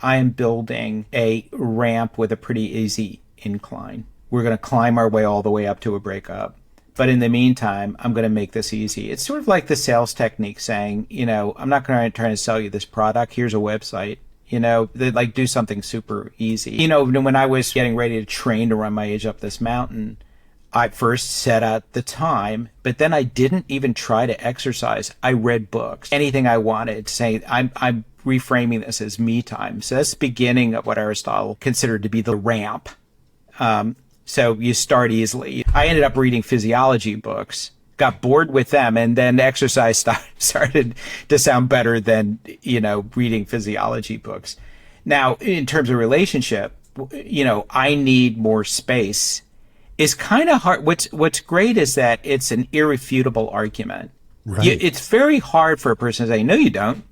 I am building a ramp with a pretty easy incline. We're going to climb our way all the way up to a breakup. But in the meantime, I'm going to make this easy. It's sort of like the sales technique saying, I'm not going to try to sell you this product. Here's a website. They do something super easy. When I was getting ready to train to run my age up this mountain, I first set out the time, but then I didn't even try to exercise. I read books, anything I wanted, saying I'm reframing this as me time. So that's the beginning of what Aristotle considered to be the ramp. So you start easily. I ended up reading physiology books, got bored with them, and then exercise started to sound better than, reading physiology books. Now, in terms of relationship, I need more space is kind of hard. What's great is that it's an irrefutable argument. Right. It's very hard for a person to say, no, you don't.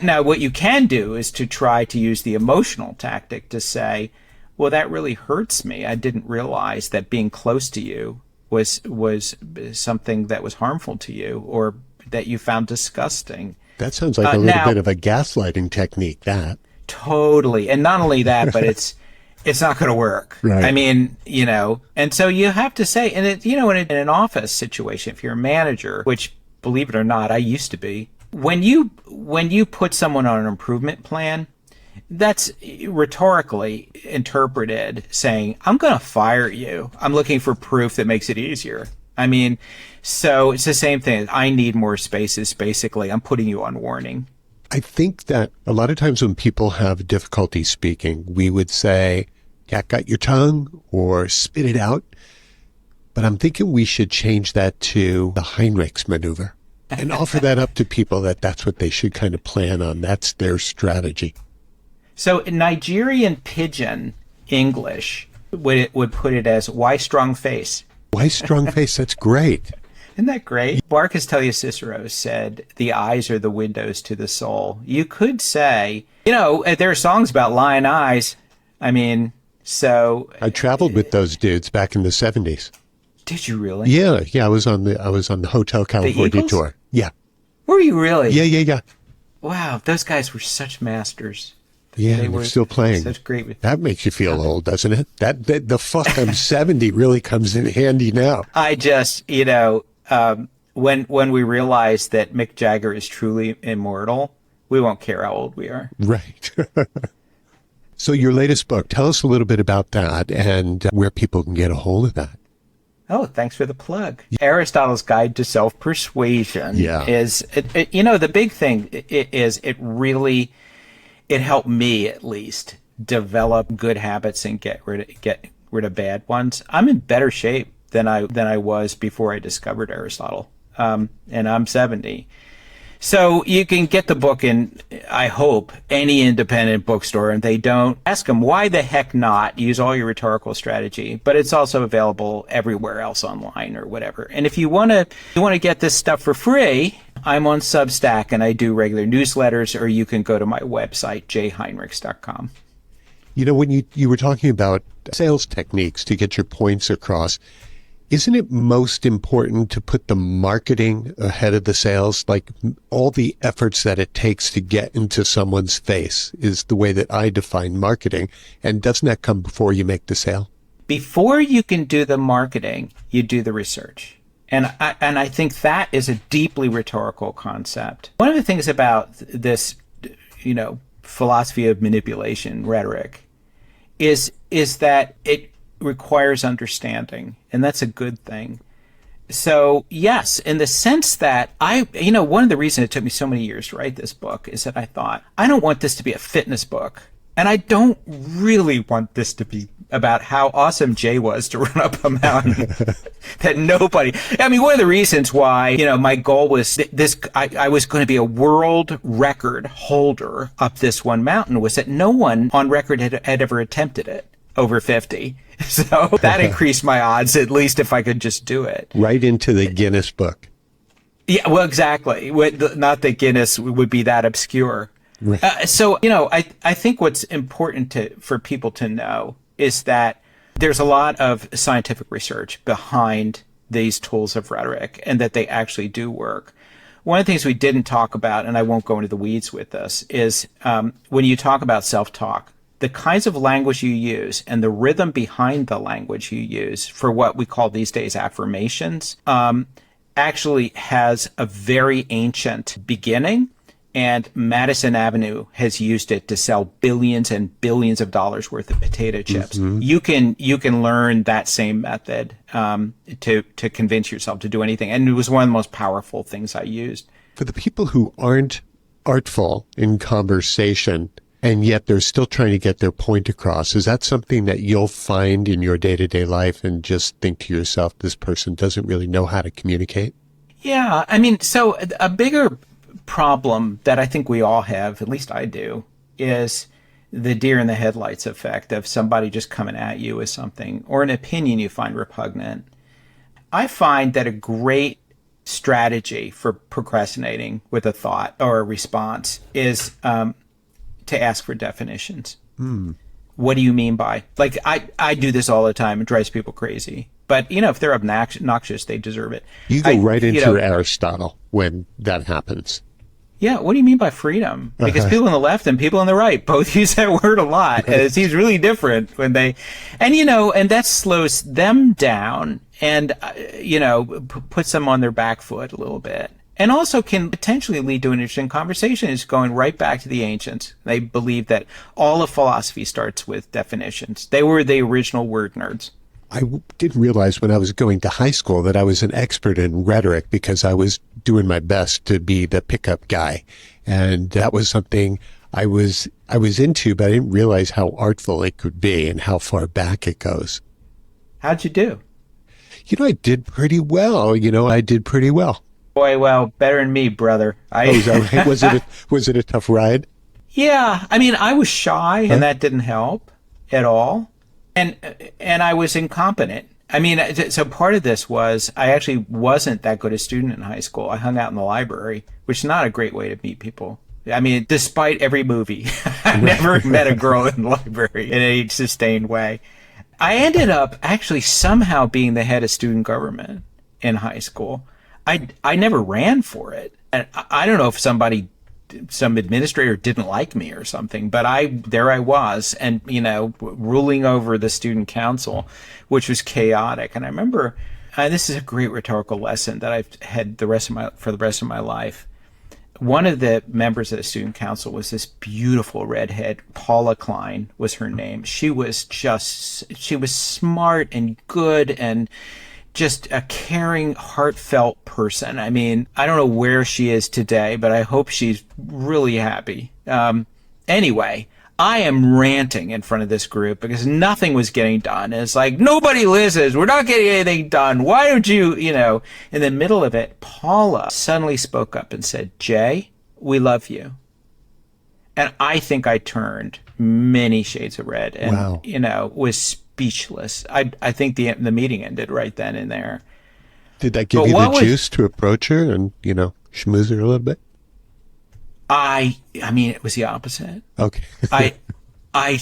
Now, what you can do is to try to use the emotional tactic to say, well, that really hurts me. I didn't realize that being close to you was something that was harmful to you or that you found disgusting. That sounds like a little bit of a gaslighting technique, that. Totally. And not only that, but it's not going to work. Right. I mean, and so you have to say, and in an office situation, if you're a manager, which, believe it or not, I used to be, when you put someone on an improvement plan, that's rhetorically interpreted saying, I'm going to fire you. I'm looking for proof that makes it easier. I mean, so it's the same thing. I need more spaces. Basically, I'm putting you on warning. I think that a lot of times when people have difficulty speaking, we would say, cat got your tongue or spit it out. But I'm thinking we should change that to the Heinrichs maneuver and offer that up to people that's what they should kind of plan on. That's their strategy. So in Nigerian pidgin English would put it as, why strong face? Why strong face? That's great. Isn't that great? Marcus Tullius Cicero said, the eyes are the windows to the soul. You could say, there are songs about lion eyes. I mean, so... I traveled with those dudes back in the 70s. Did you really? Yeah. I was on the Hotel California tour. Yeah. Were you really? Yeah. Wow, those guys were such masters. Yeah, they're still playing. Such great. That makes you feel old, doesn't it? That the fuck I'm 70 really comes in handy now. I just, when we realize that Mick Jagger is truly immortal, we won't care how old we are. Right. So your latest book, tell us a little bit about that and where people can get a hold of that. Oh, thanks for the plug. Aristotle's Guide to Self-Persuasion is, the big thing is it helped me at least develop good habits and get rid of bad ones. I'm in better shape than I was before I discovered Aristotle. And I'm 70. So you can get the book in, I hope, any independent bookstore, and they don't. Ask them, why the heck not? Use all your rhetorical strategy. But it's also available everywhere else online or whatever. And if you want to get this stuff for free, I'm on Substack and I do regular newsletters, or you can go to my website, jheinrichs.com. When you were talking about sales techniques to get your points across, isn't it most important to put the marketing ahead of the sales? Like all the efforts that it takes to get into someone's face is the way that I define marketing. And doesn't that come before you make the sale? Before you can do the marketing, you do the research. And I think that is a deeply rhetorical concept. One of the things about this, philosophy of manipulation, rhetoric, is that it requires understanding, and that's a good thing. So yes, in the sense that one of the reasons it took me so many years to write this book is that I thought, I don't want this to be a fitness book, and I don't really want this to be about how awesome Jay was to run up a mountain that nobody. One of the reasons why, my goal was this, I was going to be a world record holder up this one mountain, was that no one on record had ever attempted it over 50. So that increased my odds, at least if I could just do it. Right into the Guinness Book. Yeah, well, exactly. Not that Guinness would be that obscure. Right. I think what's important for people to know is that there's a lot of scientific research behind these tools of rhetoric and that they actually do work. One of the things we didn't talk about, and I won't go into the weeds with this, is when you talk about self-talk, the kinds of language you use and the rhythm behind the language you use for what we call these days affirmations actually has a very ancient beginning. And Madison Avenue has used it to sell billions and billions of dollars worth of potato chips. Mm-hmm. You can learn that same method to convince yourself to do anything. And it was one of the most powerful things I used. For the people who aren't artful in conversation, and yet they're still trying to get their point across, is that something that you'll find in your day-to-day life and just think to yourself, this person doesn't really know how to communicate? Yeah. So a bigger problem that I think we all have, at least I do, is the deer in the headlights effect of somebody just coming at you with something or an opinion you find repugnant. I find that a great strategy for procrastinating with a thought or a response is to ask for definitions. What do you mean by? Like, I do this all the time. It drives people crazy. But, if they're obnoxious, they deserve it. You go right into Aristotle when that happens. Yeah, what do you mean by freedom? Because people on the left and people on the right both use that word a lot. And it seems really different when they, and that slows them down and, puts them on their back foot a little bit. And also can potentially lead to an interesting conversation. It's going right back to the ancients. They believe that all of philosophy starts with definitions. They were the original word nerds. I didn't realize when I was going to high school that I was an expert in rhetoric because I was doing my best to be the pickup guy. And that was something I was into, but I didn't realize how artful it could be and how far back it goes. How'd you do? I did pretty well. I did pretty well. Boy, well, better than me, brother. Is that right? Was it a tough ride? Yeah. I was shy and that didn't help at all. And I was incompetent. So part of this was I actually wasn't that good a student in high school. I hung out in the library, which is not a great way to meet people. Despite every movie, I never met a girl in the library in any sustained way. I ended up actually somehow being the head of student government in high school. I never ran for it. And I don't know if some administrator didn't like me or something, but there I was, and ruling over the student council, which was chaotic. And I remember, this is a great rhetorical lesson that I've had for the rest of my life. one of the members of the student council was this beautiful redhead. Paula Klein was her name. She was smart and good and just a caring, heartfelt person. I mean, I don't know where she is today, but I hope she's really happy. Anyway, I am ranting in front of this group because nothing was getting done. And it's like, nobody listens. We're not getting anything done. Why don't you, in the middle of it, Paula suddenly spoke up and said, Jay, we love you. And I think I turned many shades of red and, wow. Was speechless. I think the meeting ended right then and there. Did that give you the juice to approach her and, schmooze her a little bit? I mean, it was the opposite. Okay. I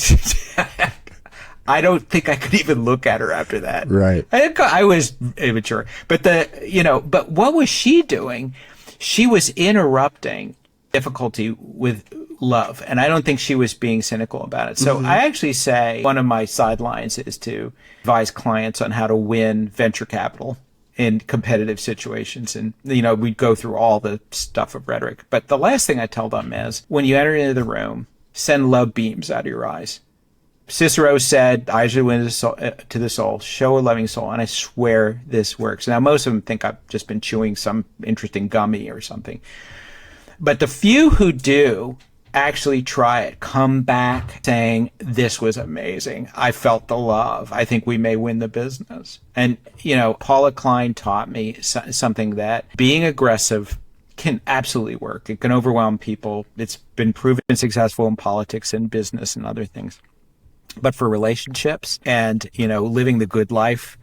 don't think I could even look at her after that. Right. I was immature. But but what was she doing? She was interrupting difficulty with love. And I don't think she was being cynical about it. So I actually say one of my sidelines is to advise clients on how to win venture capital in competitive situations. And, we go through all the stuff of rhetoric. But the last thing I tell them is when you enter into the room, send love beams out of your eyes. Cicero said, eyes are the windows to the soul, show a loving soul. And I swear this works. Now, most of them think I've just been chewing some interesting gummy or something. But the few who do actually try it, come back saying, this was amazing. I felt the love. I think we may win the business. And, Paula Klein taught me something that being aggressive can absolutely work. It can overwhelm people. It's been proven successful in politics and business and other things. But for relationships and, living the good life,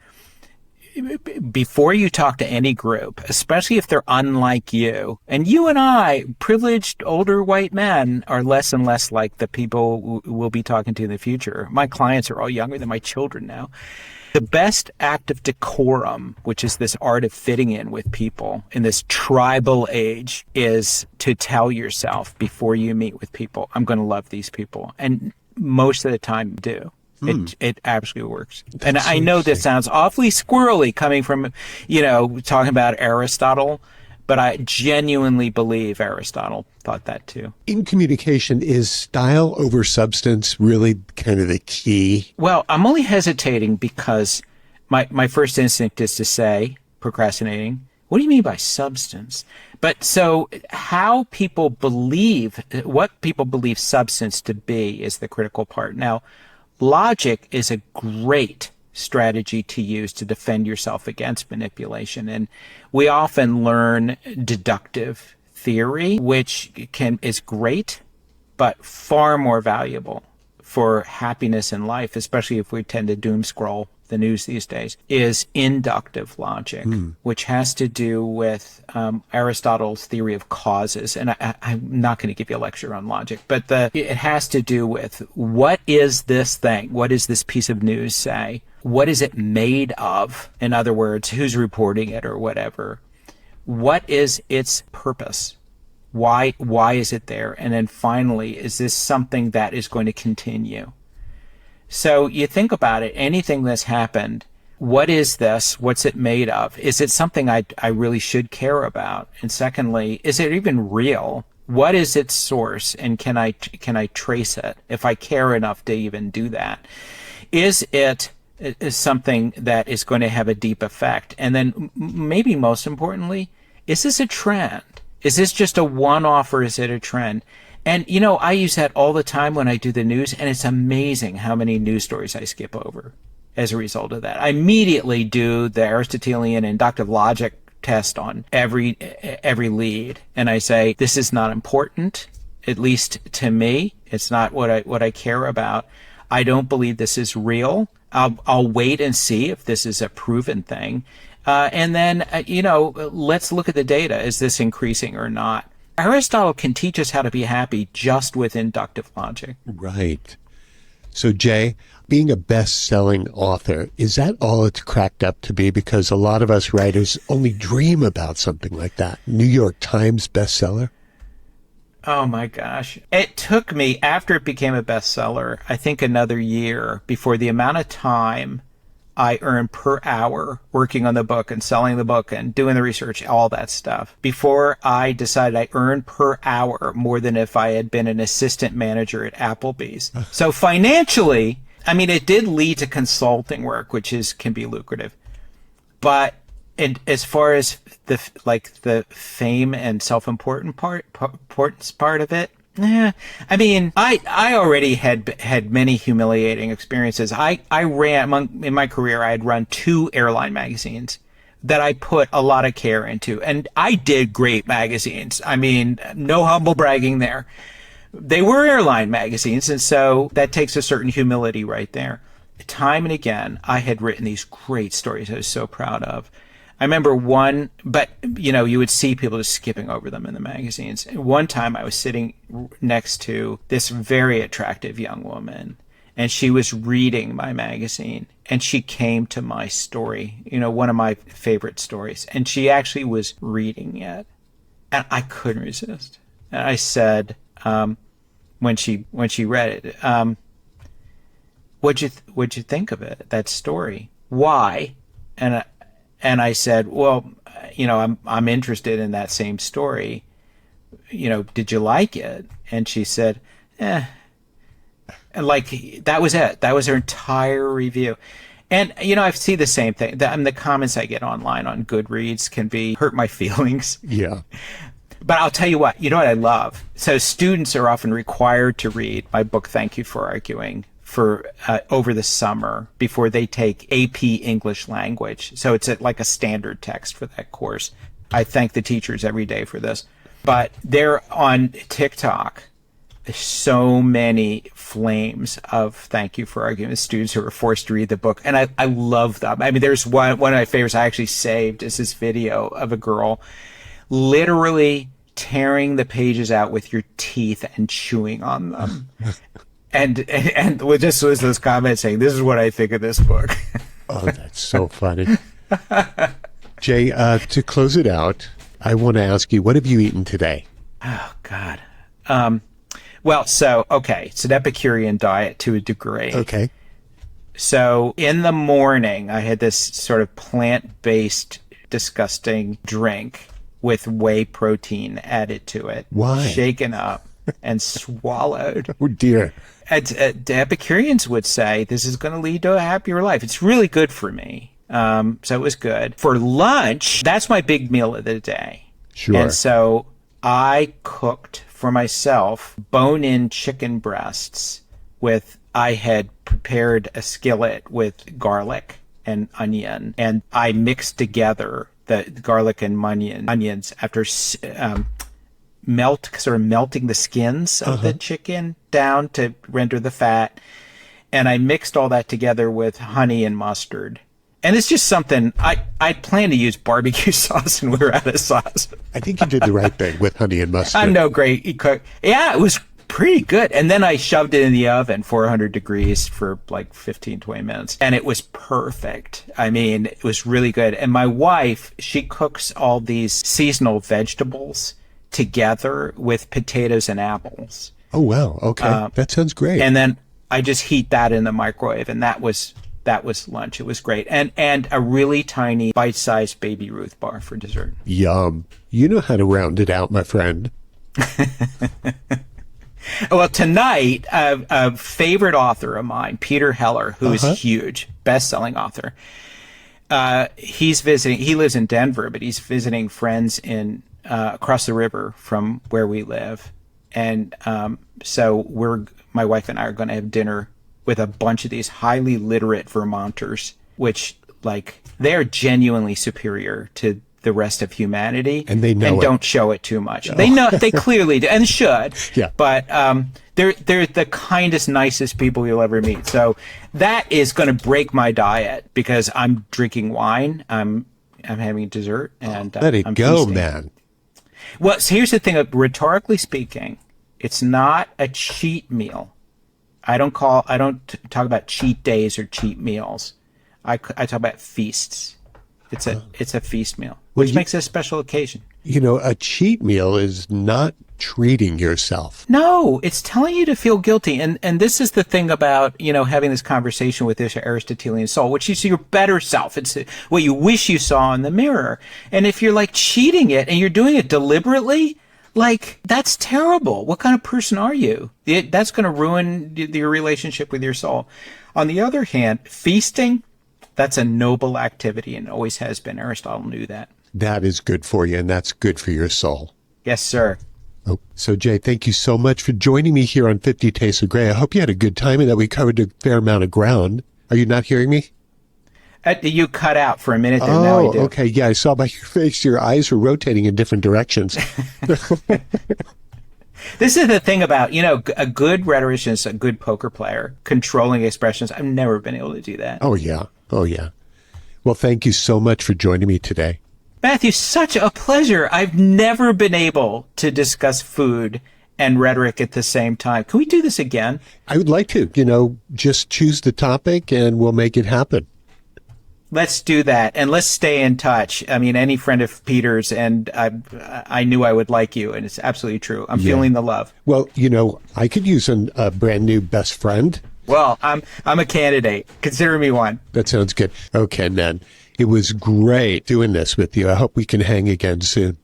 before you talk to any group, especially if they're unlike you, and you and I, privileged older white men, are less and less like the people we'll be talking to in the future. My clients are all younger than my children now. The best act of decorum, which is this art of fitting in with people in this tribal age, is to tell yourself before you meet with people, I'm going to love these people. And most of the time you do. It absolutely works. And I know this sounds awfully squirrely coming from, talking about Aristotle, but I genuinely believe Aristotle thought that too. In communication, is style over substance really kind of the key? Well, I'm only hesitating because my first instinct is to say, procrastinating, what do you mean by substance? But so what people believe substance to be is the critical part. Now, logic is a great strategy to use to defend yourself against manipulation. And we often learn deductive theory, which is great, but far more valuable for happiness in life, especially if we tend to doom scroll the news these days, is inductive logic, which has to do with Aristotle's theory of causes. And I'm not going to give you a lecture on logic, but it has to do with what is this thing? What does this piece of news say? What is it made of? In other words, who's reporting it or whatever? What is its purpose? Why is it there? And then finally, is this something that is going to continue? So you think about it, anything that's happened, what is this? What's it made of? Is it something I really should care about? And secondly, is it even real? What is its source? And can I trace it if I care enough to even do that? Is it something that is going to have a deep effect? And then maybe most importantly, is this a trend? Is this just a one-off or is it a trend? And, I use that all the time when I do the news, and it's amazing how many news stories I skip over as a result of that. I immediately do the Aristotelian inductive logic test on every lead, and I say, this is not important, at least to me. It's not what I care about. I don't believe this is real. I'll wait and see if this is a proven thing. And then, let's look at the data. Is this increasing or not? Aristotle can teach us how to be happy just with inductive logic. Right. So, Jay, being a best-selling author, is that all it's cracked up to be? Because a lot of us writers only dream about something like that. New York Times bestseller? Oh, my gosh. It took me, after it became a bestseller, I think another year before the amount of time I earn per hour working on the book and selling the book and doing the research, all that stuff. Before I decided I earned per hour more than if I had been an assistant manager at Applebee's. So financially, I mean, it did lead to consulting work, which can be lucrative. But as far as the fame and self-importance part of it, I mean, I already had many humiliating experiences. I ran in my career. I had run 2 airline magazines that I put a lot of care into, and I did great magazines. I mean, no humble bragging there. They were airline magazines, and so that takes a certain humility right there. Time and again, I had written these great stories I was so proud of. I remember one, but you would see people just skipping over them in the magazines. One time I was sitting next to this very attractive young woman, and she was reading my magazine, and she came to my story, one of my favorite stories, and she actually was reading it, and I couldn't resist. And I said, when she read it, what'd you think of it, that story? Why? And I said, well, I'm interested in that same story. Did you like it? And she said, And that was it. That was her entire review. And, I see the same thing. The comments I get online on Goodreads can hurt my feelings. Yeah. But I'll tell you what I love. So students are often required to read my book, Thank You for Arguing, for over the summer before they take AP English language. So it's like a standard text for that course. I thank the teachers every day for this. But they're on TikTok. There's so many flames of Thank You for Arguing, students who are forced to read the book. And I love them. I mean, there's one of my favorites I actually saved is this video of a girl literally tearing the pages out with your teeth and chewing on them. And just was those comments saying, this is what I think of this book. Oh, that's so funny. Jay, to close it out, I want to ask you, what have you eaten today? Oh, God. It's an Epicurean diet to a degree. Okay. So in the morning, I had this sort of plant-based, disgusting drink with whey protein added to it. Why? Shaken up and swallowed. Oh, dear. The Epicureans would say this is going to lead to a happier life. It's really good for me. So it was good. For lunch, that's my big meal of the day. Sure. And so I cooked for myself bone-in chicken breasts I had prepared a skillet with garlic and onion, and I mixed together the garlic and onions after melting the skins of the chicken down to render the fat. And I mixed all that together with honey and mustard. And it's just something, I planned to use barbecue sauce and we were out of sauce. I think you did the right thing with honey and mustard. I'm no great cook. Yeah, it was pretty good. And then I shoved it in the oven, 400 degrees for like 15, 20 minutes. And it was perfect. I mean, it was really good. And my wife, she cooks all these seasonal vegetables together with potatoes and apples. Oh, wow. Okay. That sounds great. And then I just heat that in the microwave, and that was lunch. It was great. And a really tiny bite-sized Baby Ruth bar for dessert. Yum. You know how to round it out, my friend. Well, tonight, a favorite author of mine, Peter Heller, who is huge, best-selling author, he's visiting. He lives in Denver, but he's visiting friends in across the river from where we live. And so my wife and I are going to have dinner with a bunch of these highly literate Vermonters, which they are genuinely superior to the rest of humanity, and they know and it. Don't show it too much. They know, they clearly do, and should. Yeah. But they're the kindest, nicest people you'll ever meet. So that is going to break my diet because I'm drinking wine. I'm having dessert, and let it I'm go, feasting. man. Well, so here's the thing. Rhetorically speaking, it's not a cheat meal. I don't talk about cheat days or cheat meals. I talk about feasts. It's a feast meal, which makes it a special occasion. You know, a cheat meal is not treating yourself. No, it's telling you to feel guilty. And this is the thing about, having this conversation with this Aristotelian soul, which is your better self. It's what you wish you saw in the mirror. And if you're like cheating it and you're doing it deliberately, like, that's terrible. What kind of person are you? That's going to ruin your relationship with your soul. On the other hand, feasting, that's a noble activity and always has been. Aristotle knew that. That is good for you, and that's good for your soul. Yes, sir. Oh, so, Jay, thank you so much for joining me here on 50 Tastes of Grey. I hope you had a good time and that we covered a fair amount of ground. Are you not hearing me? You cut out for a minute there. Now I do. Okay. Yeah, I saw by your face your eyes were rotating in different directions. This is the thing about, a good rhetorician is a good poker player, controlling expressions. I've never been able to do that. Oh, yeah. Oh, yeah. Well, thank you so much for joining me today. Matthew, such a pleasure. I've never been able to discuss food and rhetoric at the same time. Can we do this again? I would like to, just choose the topic and we'll make it happen. Let's do that. And let's stay in touch. I mean, any friend of Peter's, and I knew I would like you, and it's absolutely true. I'm feeling the love. Well, I could use a brand new best friend. Well, I'm a candidate. Consider me one. That sounds good. Okay, man. It was great doing this with you. I hope we can hang again soon.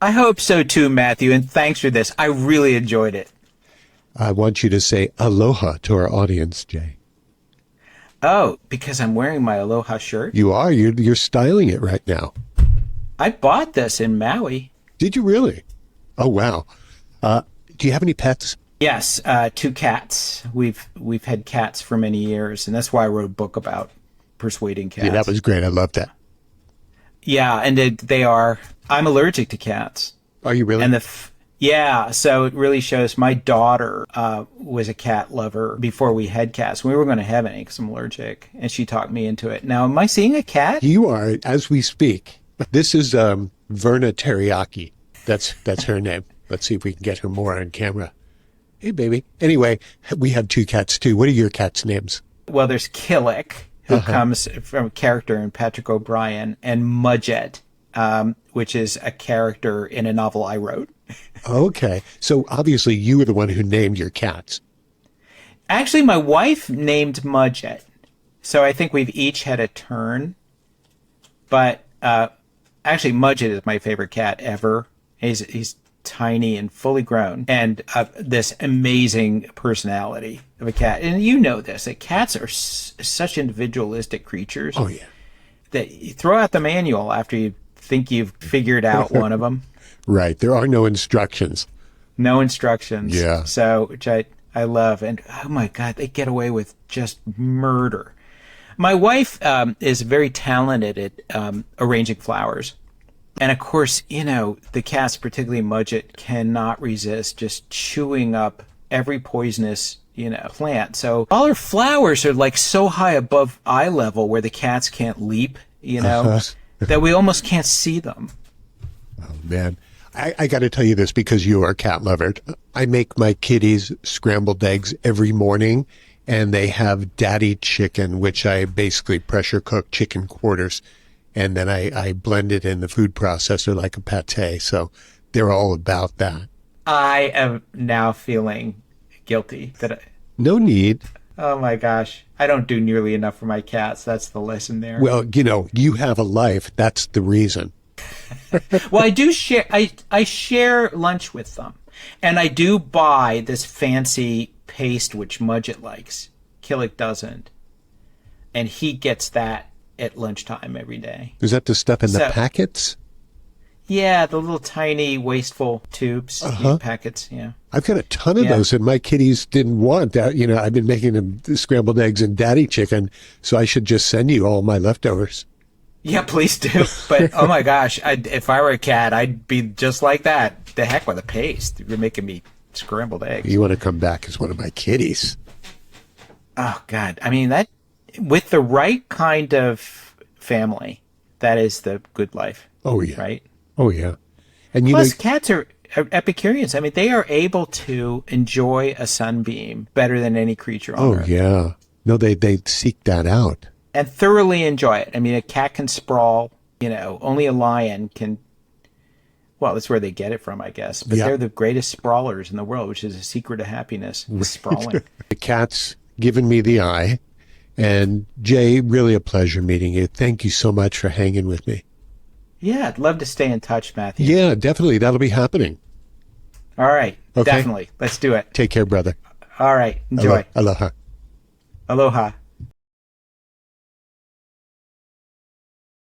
I hope so too, Matthew, and thanks for this. I really enjoyed it. I want you to say aloha to our audience, Jay. Oh, because I'm wearing my aloha shirt? You are. You're styling it right now. I bought this in Maui. Did you really? Oh, wow. Do you have any pets? Yes, 2 cats. We've had cats for many years, and that's why I wrote a book about persuading cats. Yeah, that was great. I love that. Yeah, and they are. I'm allergic to cats. Are you really? And yeah, so it really shows. My daughter was a cat lover before we had cats. We were going to have any because I'm allergic, and she talked me into it. Now, am I seeing a cat? You are, as we speak. This is Verna Teriyaki. That's her name. Let's see if we can get her more on camera. Hey, baby. Anyway, we have 2 cats, too. What are your cats' names? Well, there's Killick, who comes from a character in Patrick O'Brien, and Mudget, which is a character in a novel I wrote. Okay. So obviously you were the one who named your cats. Actually, my wife named Mudget. So I think we've each had a turn. But actually, Mudget is my favorite cat ever. He's tiny and fully grown, and this amazing personality of a cat. And you know this, that cats are such individualistic creatures. Oh, yeah. That you throw out the manual after you think you've figured out one of them. Right. There are no instructions. No instructions. Yeah. So, which I love. And, oh, my God, they get away with just murder. My wife is very talented at arranging flowers. And, of course, the cats, particularly Mudget, cannot resist just chewing up every poisonous, plant. So all her flowers are like so high above eye level where the cats can't leap, that we almost can't see them. Oh, man. I got to tell you this because you are a cat lover. I make my kitties scrambled eggs every morning, and they have daddy chicken, which I basically pressure cook chicken quarters. And then I blend it in the food processor like a pate. So they're all about that. I am now feeling guilty that No need. Oh my gosh. I don't do nearly enough for my cats. That's the lesson there. Well, you have a life. That's the reason. Well, I do share. I share lunch with them. And I do buy this fancy paste, which Mudget likes. Killick doesn't. And he gets that at lunchtime every day. Is that the stuff in the packets? Yeah, the little tiny wasteful tubes, packets, yeah. I've got a ton of those, and my kitties didn't want that. I've been making them scrambled eggs and daddy chicken, so I should just send you all my leftovers. Yeah, please do. But, oh my gosh, if I were a cat, I'd be just like that. The heck with the paste. You're making me scrambled eggs. You want to come back as one of my kitties. Oh, God. I mean, that... With the right kind of family, that is the good life. Oh, yeah. Right? Oh, yeah. And plus, cats are Epicureans. I mean, they are able to enjoy a sunbeam better than any creature on Earth. Oh, yeah. No, they seek that out. And thoroughly enjoy it. I mean, a cat can sprawl. Only a lion can... Well, that's where they get it from, I guess. But Yeah. they're the greatest sprawlers in the world, which is a secret of happiness, is sprawling. The cat's given me the eye. And Jay, really a pleasure meeting you. Thank you so much for hanging with me. Yeah, I'd love to stay in touch, Matthew. Yeah, definitely. That'll be happening. All right. Okay. Definitely. Let's do it. Take care, brother. All right. Enjoy. Aloha. Aloha.